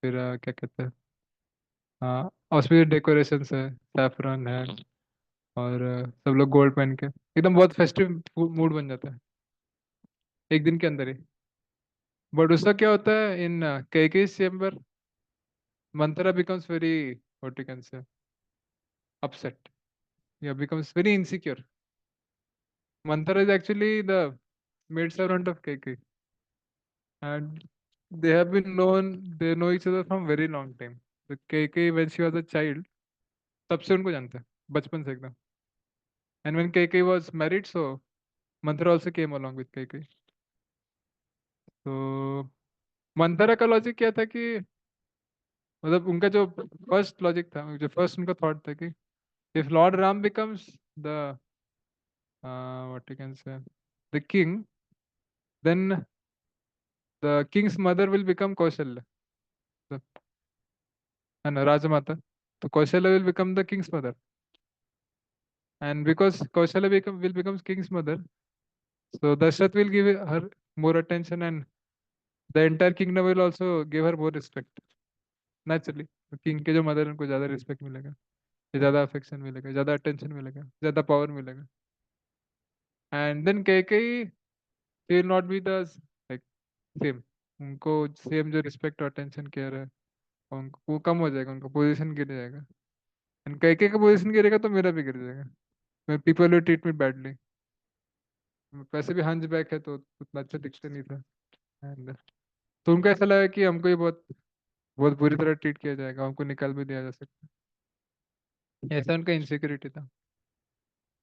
फिर क्या कहते हैं, auspicious decorations है, saffron है, और सब लोग गोल्ड पहन के एकदम बहुत फेस्टिव मूड बन जाता है एक दिन के अंदर ही. बट उसका क्या होता है in Kaikeyi chamber, Manthara becomes very, what you can say, upset. Yeah, becomes very insecure. Manthara is actually the maid servant of Kaikeyi, and they have been known. They know each other from very long time. The Kaikeyi when she was a child, तब से उनको जानते हैं बचपन से एकदम. And when Kaikeyi was married, so Manthara also came along with Kaikeyi. तो मंथरा का लॉजिक क्या था कि मतलब उनका जो फर्स्ट लॉजिक था, जो फर्स्ट उनका थॉट था कि if Lord Ram becomes the what you can say, the king, then the king's mother will become Kaushalya, the and Rajamata. So Kaushalya will become the king's mother, and because Kaushalya will become king's mother, so Dashrath will give her more attention, and the entire kingdom will also give her more respect naturally. तो king के जो mother है उनको ज़्यादा respect मिलेगा, ज़्यादा affection मिलेगा, ज़्यादा अटेंशन मिलेगा, ज़्यादा पावर मिलेगा। एंड देन कई will not be the like same, उनको सेम जो रिस्पेक्ट और अटेंशन केयर है उनको वो कम हो जाएगा, उनका पोजीशन गिर जाएगा। एंड कई का पोजीशन गिरेगा तो मेरा भी गिर जाएगा, people will treat me badly. वैसे भी हंच बैक है तो उतना अच्छा दिखते नहीं था। एंड तो उनको ऐसा लगा कि हमको ये बहुत बहुत बुरी तरह ट्रीट किया जाएगा, हमको निकाल भी दिया जा सकता है, ऐसा उनका इनसिक्योरिटी था।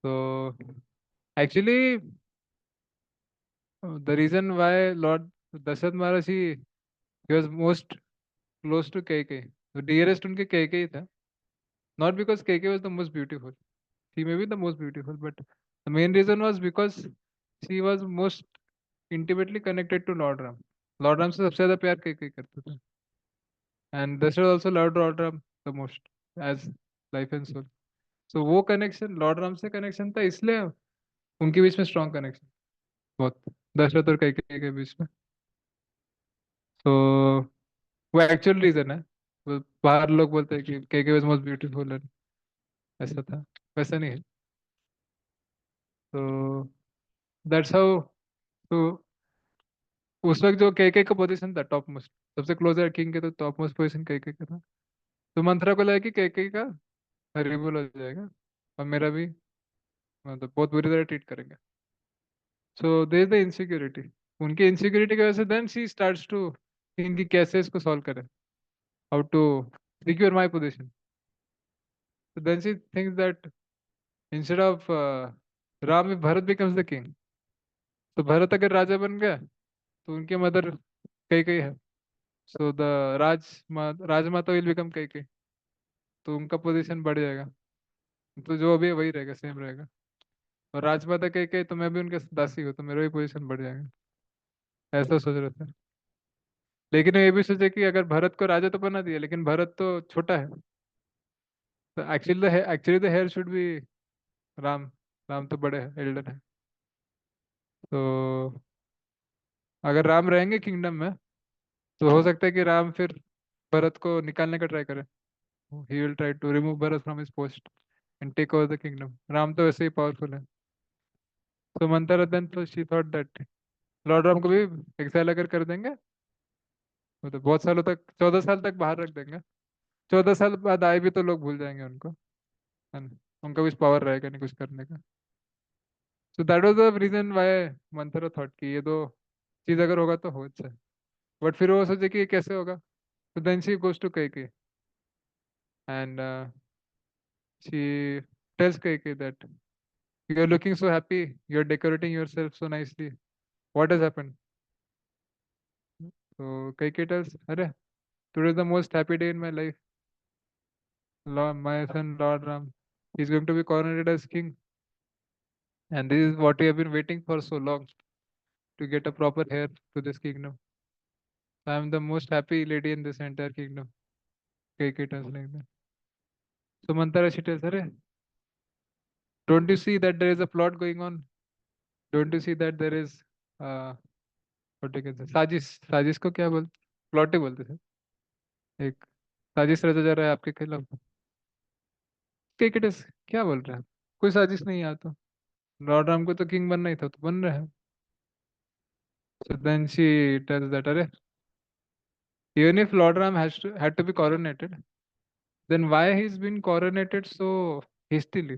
तो actually the reason why Lord Dasharath Maharaj he was most close to KK, तो डियरेस्ट उनके केके ही था। Not because KK was the most beautiful, she may be the most beautiful, but the main reason was because she was most intimately connected to Lord Ram. Lord Ram से सबसे ज्यादा प्यार KK करते थे। And Dasharath also loved Lord Ram the most as life and soul. सो वो connection Lord Ram से connection था, इसलिए उनके बीच में स्ट्रॉन्ग कनेक्शन बहुत, दशरथ और कैकेयी के बीच में। तो वो एक्चुअल रीजन है। वो बाहर लोग बोलते हैं कि KK was most beautiful and ऐसा था, वैसा नहीं है। तो दैट्स हाउ। तो उस वक्त जो केके का पोजीशन था टॉप मोस्ट, सबसे क्लोजर किंग के, तो टॉप मोस्ट पोजीशन केके का था। तो मंत्रा को लगा कि केके का रिमूवल हो जाएगा और मेरा भी, मतलब बहुत बुरी तरह ट्रीट करेंगे। So there is the insecurity, उनकी इनसिक्योरिटी की वजह से then she starts to think कि कैसे इसको सॉल्व करें, how to secure my position. So then she thinks that instead of Ram, if Bharat becomes the king, तो भरत अगर राजा बन गया तो उनकी मदर कई कई है, so the Rajmata will become कई कई, तो उनका पोजीशन बढ़ जाएगा। तो जो अभी है वही रहेगा, सेम रहेगा। और राजमाता कई कई तो मैं भी उनके दासी हूँ, तो मेरा भी पोजीशन बढ़ जाएगा। ऐसा सोच रहे थे। लेकिन ये भी सोचे कि अगर भरत को राजा तो बना दिया, लेकिन भरत तो छोटा है, तो actually the heir should be Ram. Ram तो बड़े हैं, एल्डर है। तो अगर राम रहेंगे किंगडम में तो हो सकता है कि राम फिर भरत को निकालने का ट्राई करे। He will try to remove Bharat from his post and take over the kingdom. Ram तो वैसे ही पावरफुल है। तो मंथरा देन तो she thought that Lord Ram को भी एक्साइल अगर कर देंगे, तो बहुत सालों तक, 14 साल तक बाहर रख देंगे, 14 साल बाद आए भी तो लोग भूल जाएंगे उनको, है ना? उनका कुछ पावर रहेगा नहीं कुछ करने का। So that was the reason why Manthara thought कि ये दो चीज अगर होगा तो हो अच्छा है। बट फिर वो सोचे कि ये कैसे होगा। तो देन शी गोज टू कैके and she tells Kaikeyi that you are looking so happy, you are decorating yourself so nicely. What has happened? So Kaikeyi tells, Arey, today is the most happy day in my life. My son Lord Ram is going to be coronated as king, and this is what we have been waiting for so long to get a proper heir to this kingdom. I am the most happy lady in this entire kingdom. Kaikeyi tells like that. So Manthara she tells, Arey, don't you see that there is a plot going on? Don't you see that there is uh, what you can say, साजिश, साजिश को क्या बोलते, plot ही बोलते थे, एक साजिश रचा जा रहा है आपके खिलाफ। क्रिकेटर्स क्या बोल रहे हैं, कोई साजिश नहीं है तो, लॉर्ड राम को तो किंग बनना ही था तो बन रहे हैं। So then she tells that अरे, even if Lord Ram had to be coronated, then why he's been coronated so hastily?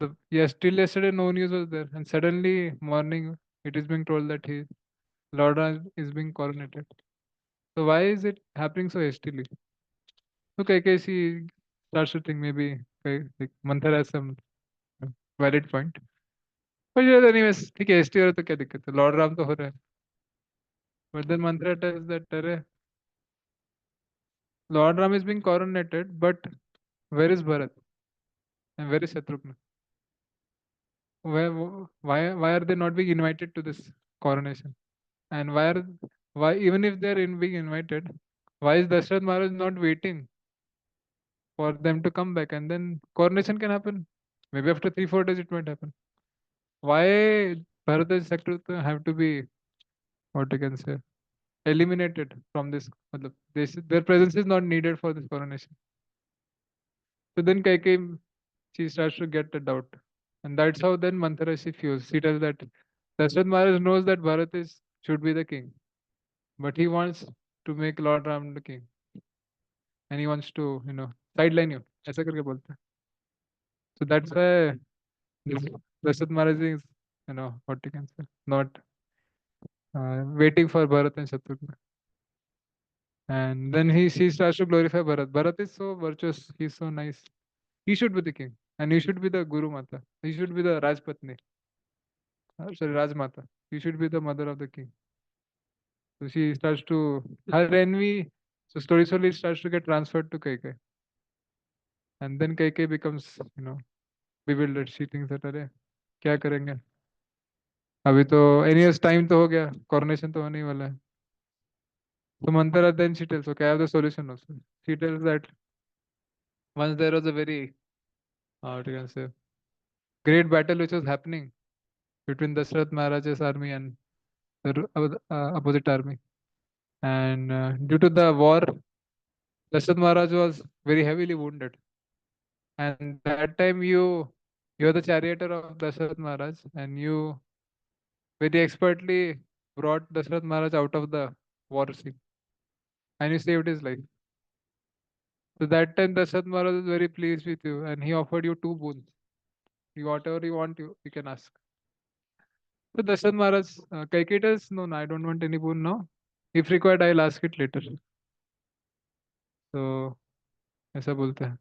Still yesterday no news was there, and suddenly morning it is being told that he Lord Ram is being coronated. So why is it happening so hastily? Okay, she starts to think maybe okay, like Manthara has some valid point. But yeah, anyways, ठीक है, ST हो रहा तो क्या दिक्कत है, Lord Ram तो हो रहा है। But then Manthara tells that अरे, Lord Ram is being coronated, but where is Bharat and where is Shatrugna? Why are they not being invited to this coronation? And why even if they're being invited, why is Dashrath Maharaj not waiting for them to come back and then coronation can happen? Maybe after 3 4 days it might happen. Why Bharat and Shatrugna have to be, what you can say, eliminated from this. matlab, their presence is not needed for this coronation. So then Kaikeyi, she starts to get a doubt. And that's how then Manthara she feels. She tells that Dasharatha Maharaj knows that Bharat is should be the king, but he wants to make Lord Ram the king. And he wants to, sideline you. ऐसा करके बोलता है. So that's why this Dasharatha Maharaj is, what you can say, not waiting for Bharat and Shatrugna. And then she starts to glorify Bharat. Bharat is so virtuous. He's so nice. He should be the king. And he should be the Guru Mata. He should be the Rajpatni. Sorry, Rajmata. He should be the mother of the king. So she starts to, her envy, so slowly starts to get transferred to Kaikai. And then Kaikai becomes, bewildered. She thinks that, अरे क्या करेंगे? अभी तो anyways time तो हो गया. Coronation तो होने ही वाला है. So Manthara then she tells, okay, I have the solution also. She tells that once there was a very, what you can say, great battle which was happening between Dashrath Maharaj's army and the opposite army. And due to the war, Dashrath Maharaj was very heavily wounded. And that time you're the charioteer of Dashrath Maharaj, and you very expertly brought Dashrath Maharaj out of the war scene, and you saved his life. So that time Dashrath Maharaj was very pleased with you, and he offered you two boons. You whatever you want, you can ask. So Dashrath Maharaj, Kaikeyi tells, no, no, I don't want any boon now. If required, I'll ask it later. So ऐसा बोलते हैं.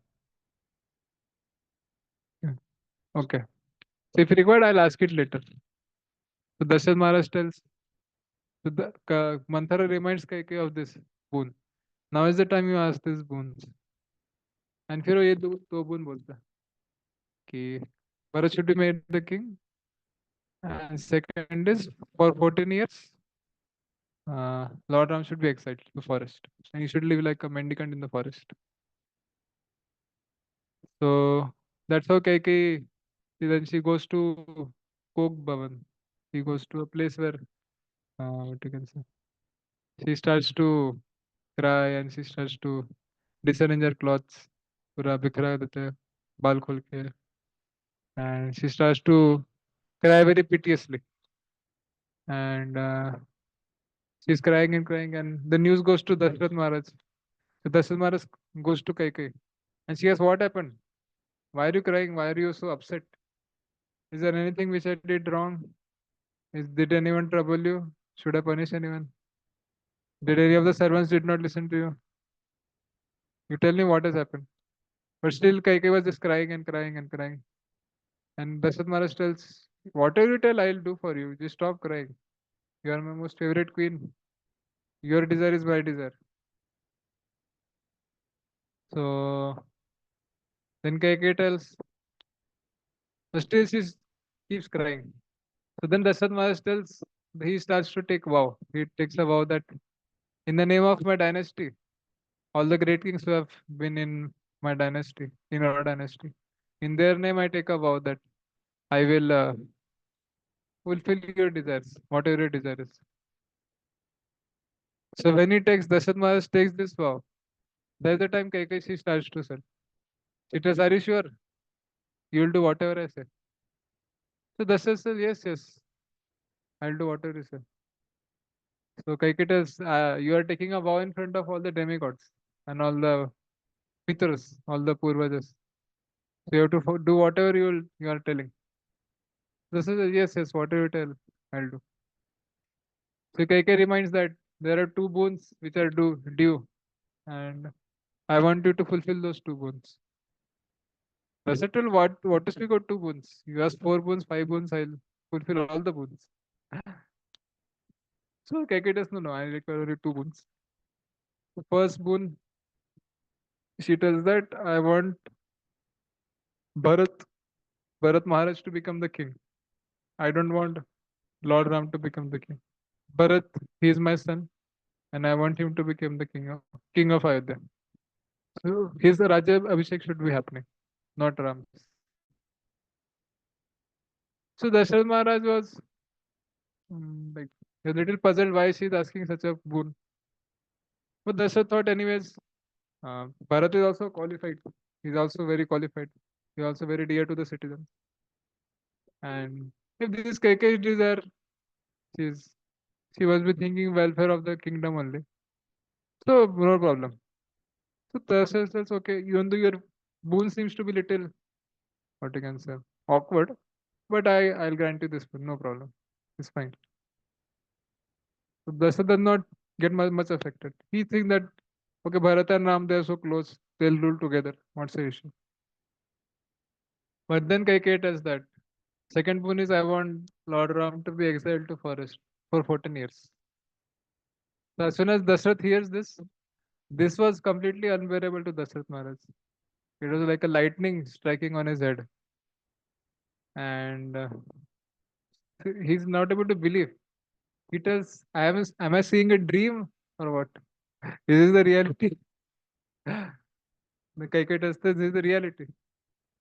Yeah. Okay. So if required, I'll ask it later. So Dashrath Maharaj tells, so Manthara reminds Kaikeyi of this boon. Now is the time you ask these boons. And फिर वो ये दो boon बोलता है कि Bharat should be made the king. And second is for 14 years, Lord Ram should be exiled to the forest. And he should live like a mendicant in the forest. So that's how Kaikeyi, then she goes to Kok Bhavan. She goes to a place where, what you can say, she starts to cry and she starts to disarrange her clothes. पूरा बिखरा देते हैं बाल खोल के. And she starts to cry very piteously. And she's crying and crying. And the news goes to Dashrath Maharaj. So Dashrath Maharaj goes to Kaikeyi. And she asks, what happened? Why are you crying? Why are you so upset? Is there anything which I did wrong? Did anyone trouble you? Should I punish anyone? Did any of the servants did not listen to you? You tell me what has happened. But still Kaikeyi was just crying and crying and crying. And Dashrath Maharaj tells, whatever you tell, I'll do for you. Just stop crying. You are my most favorite queen. Your desire is my desire. So then Kaikeyi tells, but still she keeps crying. So then Dashrath Maharaj tells, he starts to take vow. He takes a vow that in the name of my dynasty, all the great kings who have been in my dynasty, in our dynasty, in their name I take a vow that I will fulfill your desires, whatever your desire is. So when he takes, Dashrath Maharaj takes this vow, that's the time Kaikeyi starts to say, she tells, are you sure? You will do whatever I say. So Dashrath says, yes, yes, I'll do whatever you say. So Kaikeyi tells, you are taking a vow in front of all the demigods and all the Pitras, all the Purvajas. So you have to do whatever you are telling. This is a, yes, yes, whatever you tell, I'll do. So Kaikeyi reminds that there are two boons which are due, and I want you to fulfill those two boons. Versatile, what is we got two boons? You ask four boons, five boons, I'll fulfill all the boons. So Kaikeyi does no, I require only two boons. The first boon, she tells that I want Bharat, Bharat Maharaj to become the king. I don't want Lord Ram to become the king. Bharat, he is my son, and I want him to become the king of Ayodhya. So his Raja Abhishek should be happening, not Ram's. So Dasharatha Maharaj was like He was a little puzzled why she's asking such a boon. But Dasharatha thought, anyways, Bharat is also qualified. He's also very qualified. He's also very dear to the citizens. And if this Kaikeyi's desire, she's she must be thinking welfare of the kingdom only. So no problem. So Dasharatha says, okay, even though your boon seems to be little, what you can say, awkward, but I'll grant you this boon, no problem. It's fine. So Dasharatha does not get much affected. He thinks that okay, Bharata and Ram, they're so close, they'll rule together. What's the issue? But then Kaikeyi tells that second boon is I want Lord Ram to be exiled to forest for 14 years. So as soon as Dashrath hears this was completely unbearable to Dashrath Maharaj. It was like a lightning striking on his head, and he's not able to believe. He tells, am I seeing a dream or what? Is this the reality?" The Kaikeyi tells, "This is the reality."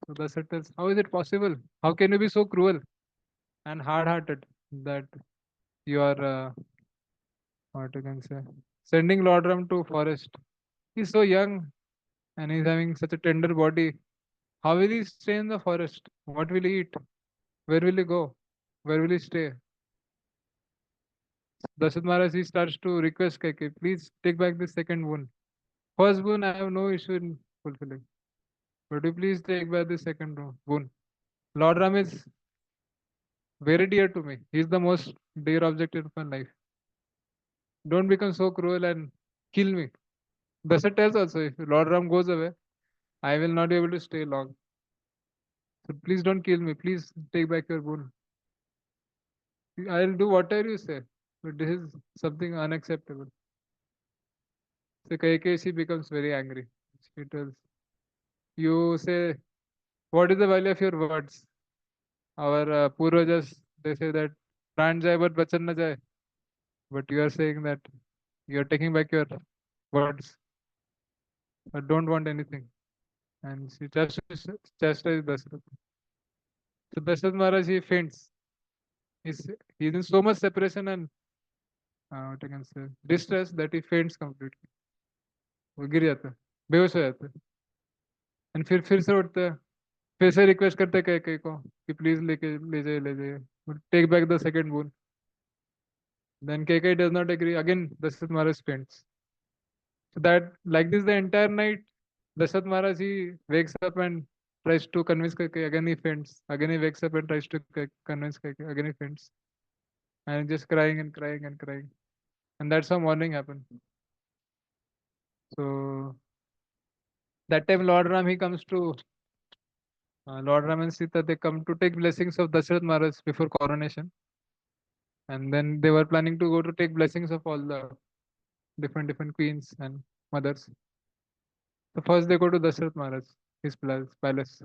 So Dashrath tells, "How is it possible? How can you be so cruel and hard-hearted that you are, what you can say, sending Lord Ram to forest? He's so young and he's having such a tender body. How will he stay in the forest? What will he eat? Where will he go? Where will he stay?" Dashath Maharaj, he starts to request Kaikeyi, please take back this second boon. First boon, I have no issue in fulfilling. But you please take back this second boon. Lord Ram is very dear to me. He's the most dear object in my life. Don't become so cruel and kill me. Dashath tells also, if Lord Ram goes away, I will not be able to stay long. So please don't kill me. Please take back your boon. I'll do whatever you say. But this is something unacceptable. So Kaikeyi, she becomes very angry. She tells, you say, what is the value of your words? Our Purvajas, they say that pran jai but bachan na jai. But you are saying that you are taking back your words, but don't want anything. And she chastises Dasharatha. So Dasharatha Maharaj, he faints. He's in so much separation and what I can say, distress that he faints completely. वो गिर जाता है, बेहोश हो जाता है. And फिर से उठता है, फिर से रिक्वेस्ट करते हैं कई को कि प्लीज लेके ले जाइए, take back the second boon. Then KK does not agree. Again, Dashath Maharaj faints. So that like this the entire night, Dashath Maharaj he wakes up and tries to convince KK. Again he faints. Again he wakes up and tries to convince KK. Again he faints. And just crying and crying and crying. And that's how morning happened. So that time Lord Ram he comes to Lord Ram and Sita, they come to take blessings of Dashrath Maharaj before coronation. And then they were planning to go to take blessings of all the different queens and mothers. So first they go to Dashrath Maharaj, his palace.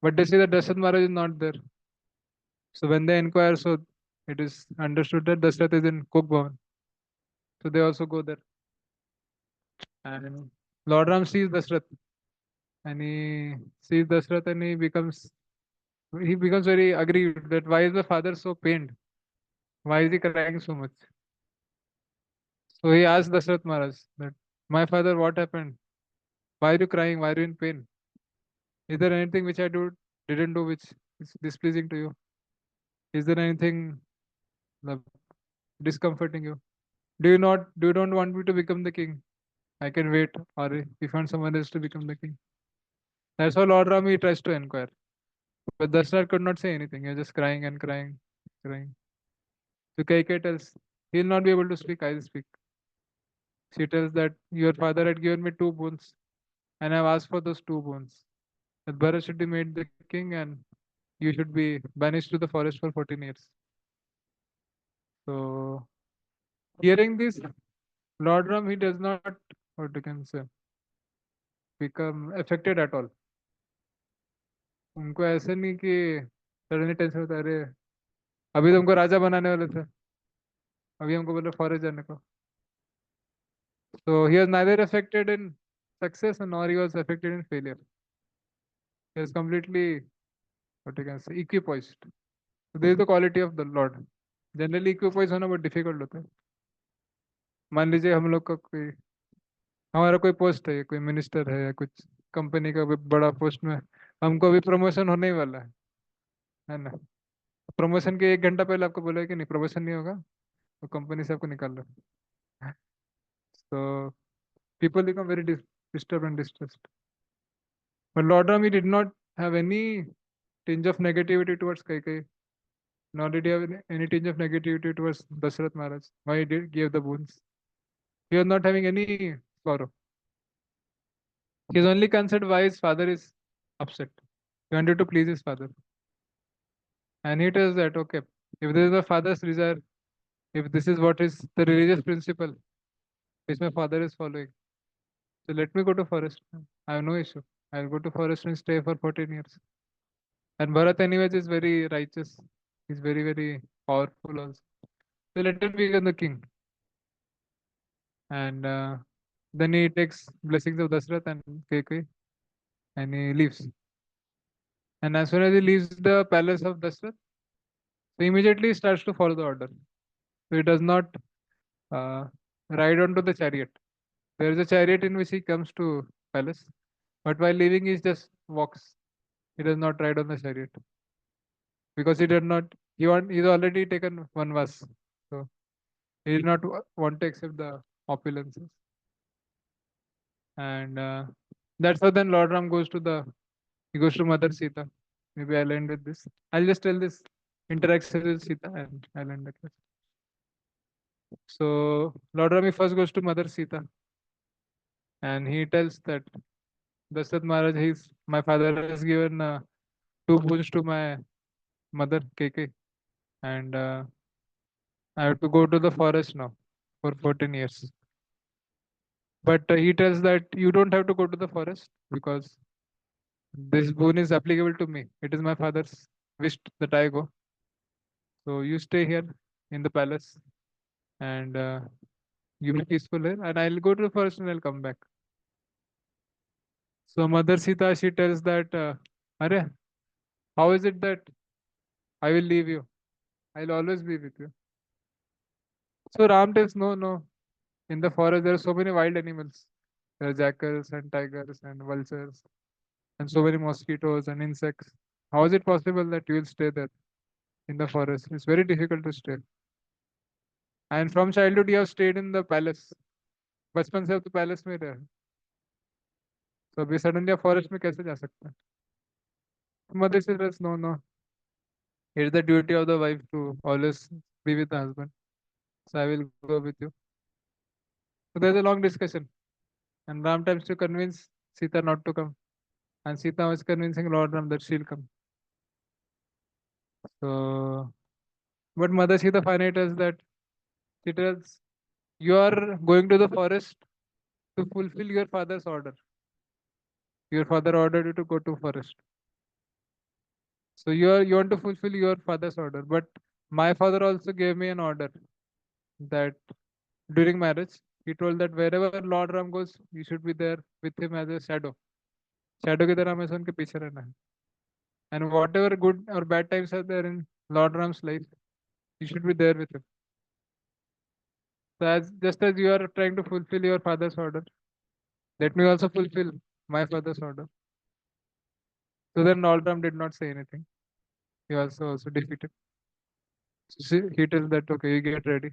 But they see that Dashrath Maharaj is not there. So when they inquire, so it is understood that Dashrath is in Cook Bhavan. So they also go there. And Lord Ram sees Dashrath and he sees Dashrath and he becomes very aggrieved that why is the father so pained? Why is he crying so much? So he asks Dashrath Maharaj that my father, what happened? Why are you crying? Why are you in pain? Is there anything which I didn't do which is displeasing to you? Is there anything like, discomforting you? Do you don't want me to become the king? I can wait, or if you want someone else to become the king. That's how Lord Rami tries to inquire. But Dashrath could not say anything. He was just crying and crying, crying. So Kaikeyi tells, he'll not be able to speak, I'll speak. She tells that your father had given me two boons, and I've asked for those two boons. That Bharat should be made the king and you should be banished to the forest for 14 years. So hearing this, Lord Ram, he does not, what you can say, become affected at all. उनको ऐसे नहीं कि suddenly tension होता है, अरे अभी तो हमको राजा बनाने वाले थे, अभी हमको बोले फॉरेस्ट जाने को. So he was neither affected in success nor he was affected in failure. He was completely, what you can say, equipoised. So this is the quality of the Lord. Generally equipoise होना बहुत difficult होता है। मान लीजिए हम लोग का कोई, हमारा कोई पोस्ट है, कोई मिनिस्टर है या कुछ कंपनी का भी बड़ा पोस्ट में, हमको अभी प्रमोशन होने ही वाला है ना। प्रमोशन के 1 घंटा पहले आपको बोला कि नहीं प्रमोशन नहीं होगा, तो कंपनी से आपको निकाल लो। तो people become very disturbed and distressed. But Lord Ram, he did not have any tinge of negativity towards Kaikai, nor did he have any tinge of negativity towards Dashrath Maharaj. Why he did gave the boons? He was not having any sorrow. He is only concerned why his father is upset. He wanted to please his father. And he tells that, okay, if this is my father's desire, if this is what is the religious principle which my father is following, so let me go to forest. I have no issue. I'll go to forest and stay for 14 years. And Bharat, anyways, is very righteous. He's very, very powerful also. So let him become the king. And then he takes blessings of Dashrath and Kaikai and he leaves. And as soon as he leaves the palace of Dashrath, so immediately he starts to follow the order. So he does not uh, ride onto the chariot. There is a chariot in which he comes to palace, but while leaving, he just walks. He does not ride on the chariot because he did not. He's already taken one vas. So he did not want to accept the opulences. And that's how then Lord Ram goes to he goes to Mother Sita. Maybe I'll end with this. I'll just tell this interaction with Sita and I'll end the class. So Lord Ram first goes to Mother Sita and he tells that Dasharat Maharaj, my father has given 2 boons to my mother KK, and I have to go to the forest now for 14 years. But he tells that you don't have to go to the forest because this boon is applicable to me. It is my father's wish that I go. So you stay here in the palace and you be peaceful here, and I'll go to the forest and I'll come back. So Mother Sita, she tells that, Arey, how is it that I will leave you? I'll always be with you. So Ram tells, no, no. In the forest, there are so many wild animals. There are jackals and tigers and vultures and so many mosquitoes and insects. How is it possible that you will stay there in the forest? It's very difficult to stay. And from childhood, you have stayed in the palace. बचपन से अब तो palace में रहे, तो अभी suddenly आप forest में कैसे जा सकते हैं? मदर से no no, it is the duty of the wife to always be with the husband, so I will go with you. So there's a long discussion, and Ram tries to convince Sita not to come, and Sita was convincing Lord Ram that she'll come. So, but Mother Sita finally tells that she tells you are going to the forest to fulfill your father's order. Your father ordered you to go to forest. So you want to fulfill your father's order. But my father also gave me an order that during marriage, he told that wherever Lord Ram goes, you should be there with him as a shadow. Shadow की तरह हमेशा उनके पीछे रहना है. And whatever good or bad times are there in Lord Ram's life, you should be there with him. So as just as you are trying to fulfill your father's order, let me also fulfill my father's order. So then Lord Ram did not say anything. He also defeated. So he tells that okay, you get ready.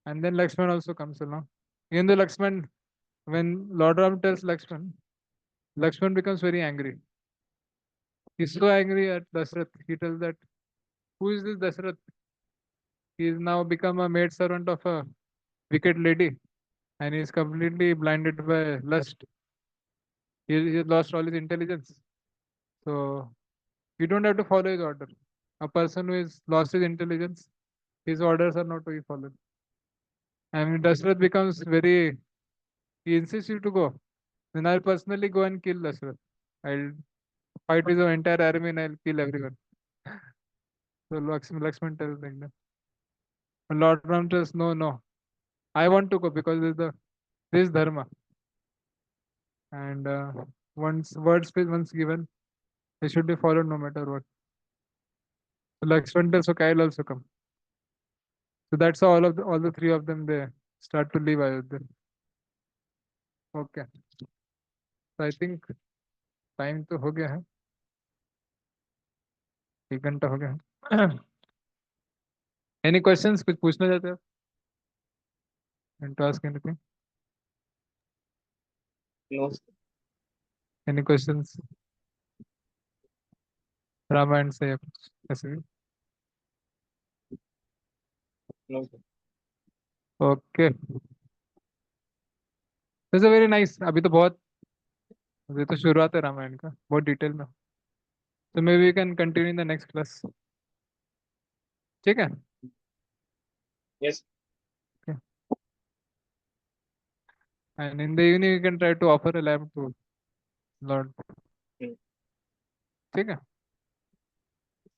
And then Lakshman also comes along. Even though Lakshman, when Lord Ram tells Lakshman becomes very angry. He's so angry at Dashrath. He tells that, who is this Dashrath? He is now become a maid servant of a wicked lady and he is completely blinded by lust. He has lost all his intelligence. So you don't have to follow his order. A person who has lost his intelligence, his orders are not to be followed. And Dashrath becomes very, he insists you to go. Then I'll personally go and kill Dashrath. I'll fight with the entire army and I'll kill everyone. So Lakshman tells like that. And Lord Ram says, no, no, I want to go because this dharma. And once words once given, they should be followed no matter what. So Lakshman tells, okay, I'll also come. So that's how all the three of them they start to leave Ayodhya. Okay. So I think time तो हो गया है, 1 घंटा हो गया है. Any questions, कुछ पूछना चाहते हो? And to ask anything, No, sir. Any questions Ramayana से या कुछ ऐसे भी? No, sir. Okay, this very nice. अभी तो बहुत, अभी तो शुरुआत है रामायण का, बहुत डिटेल में. तो may we can continue in the next class. ठीक है. Yes. And in the evening you can try to offer a lab to learn. Mm. ठीक है.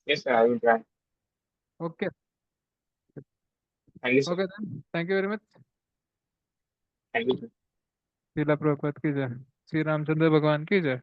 Yes, sir. I will try. Okay. Thank you, sir. Okay then, thank you very much. Thank you, sir. Shila Prabhupada की जय. श्री रामचंद्र भगवान की जय.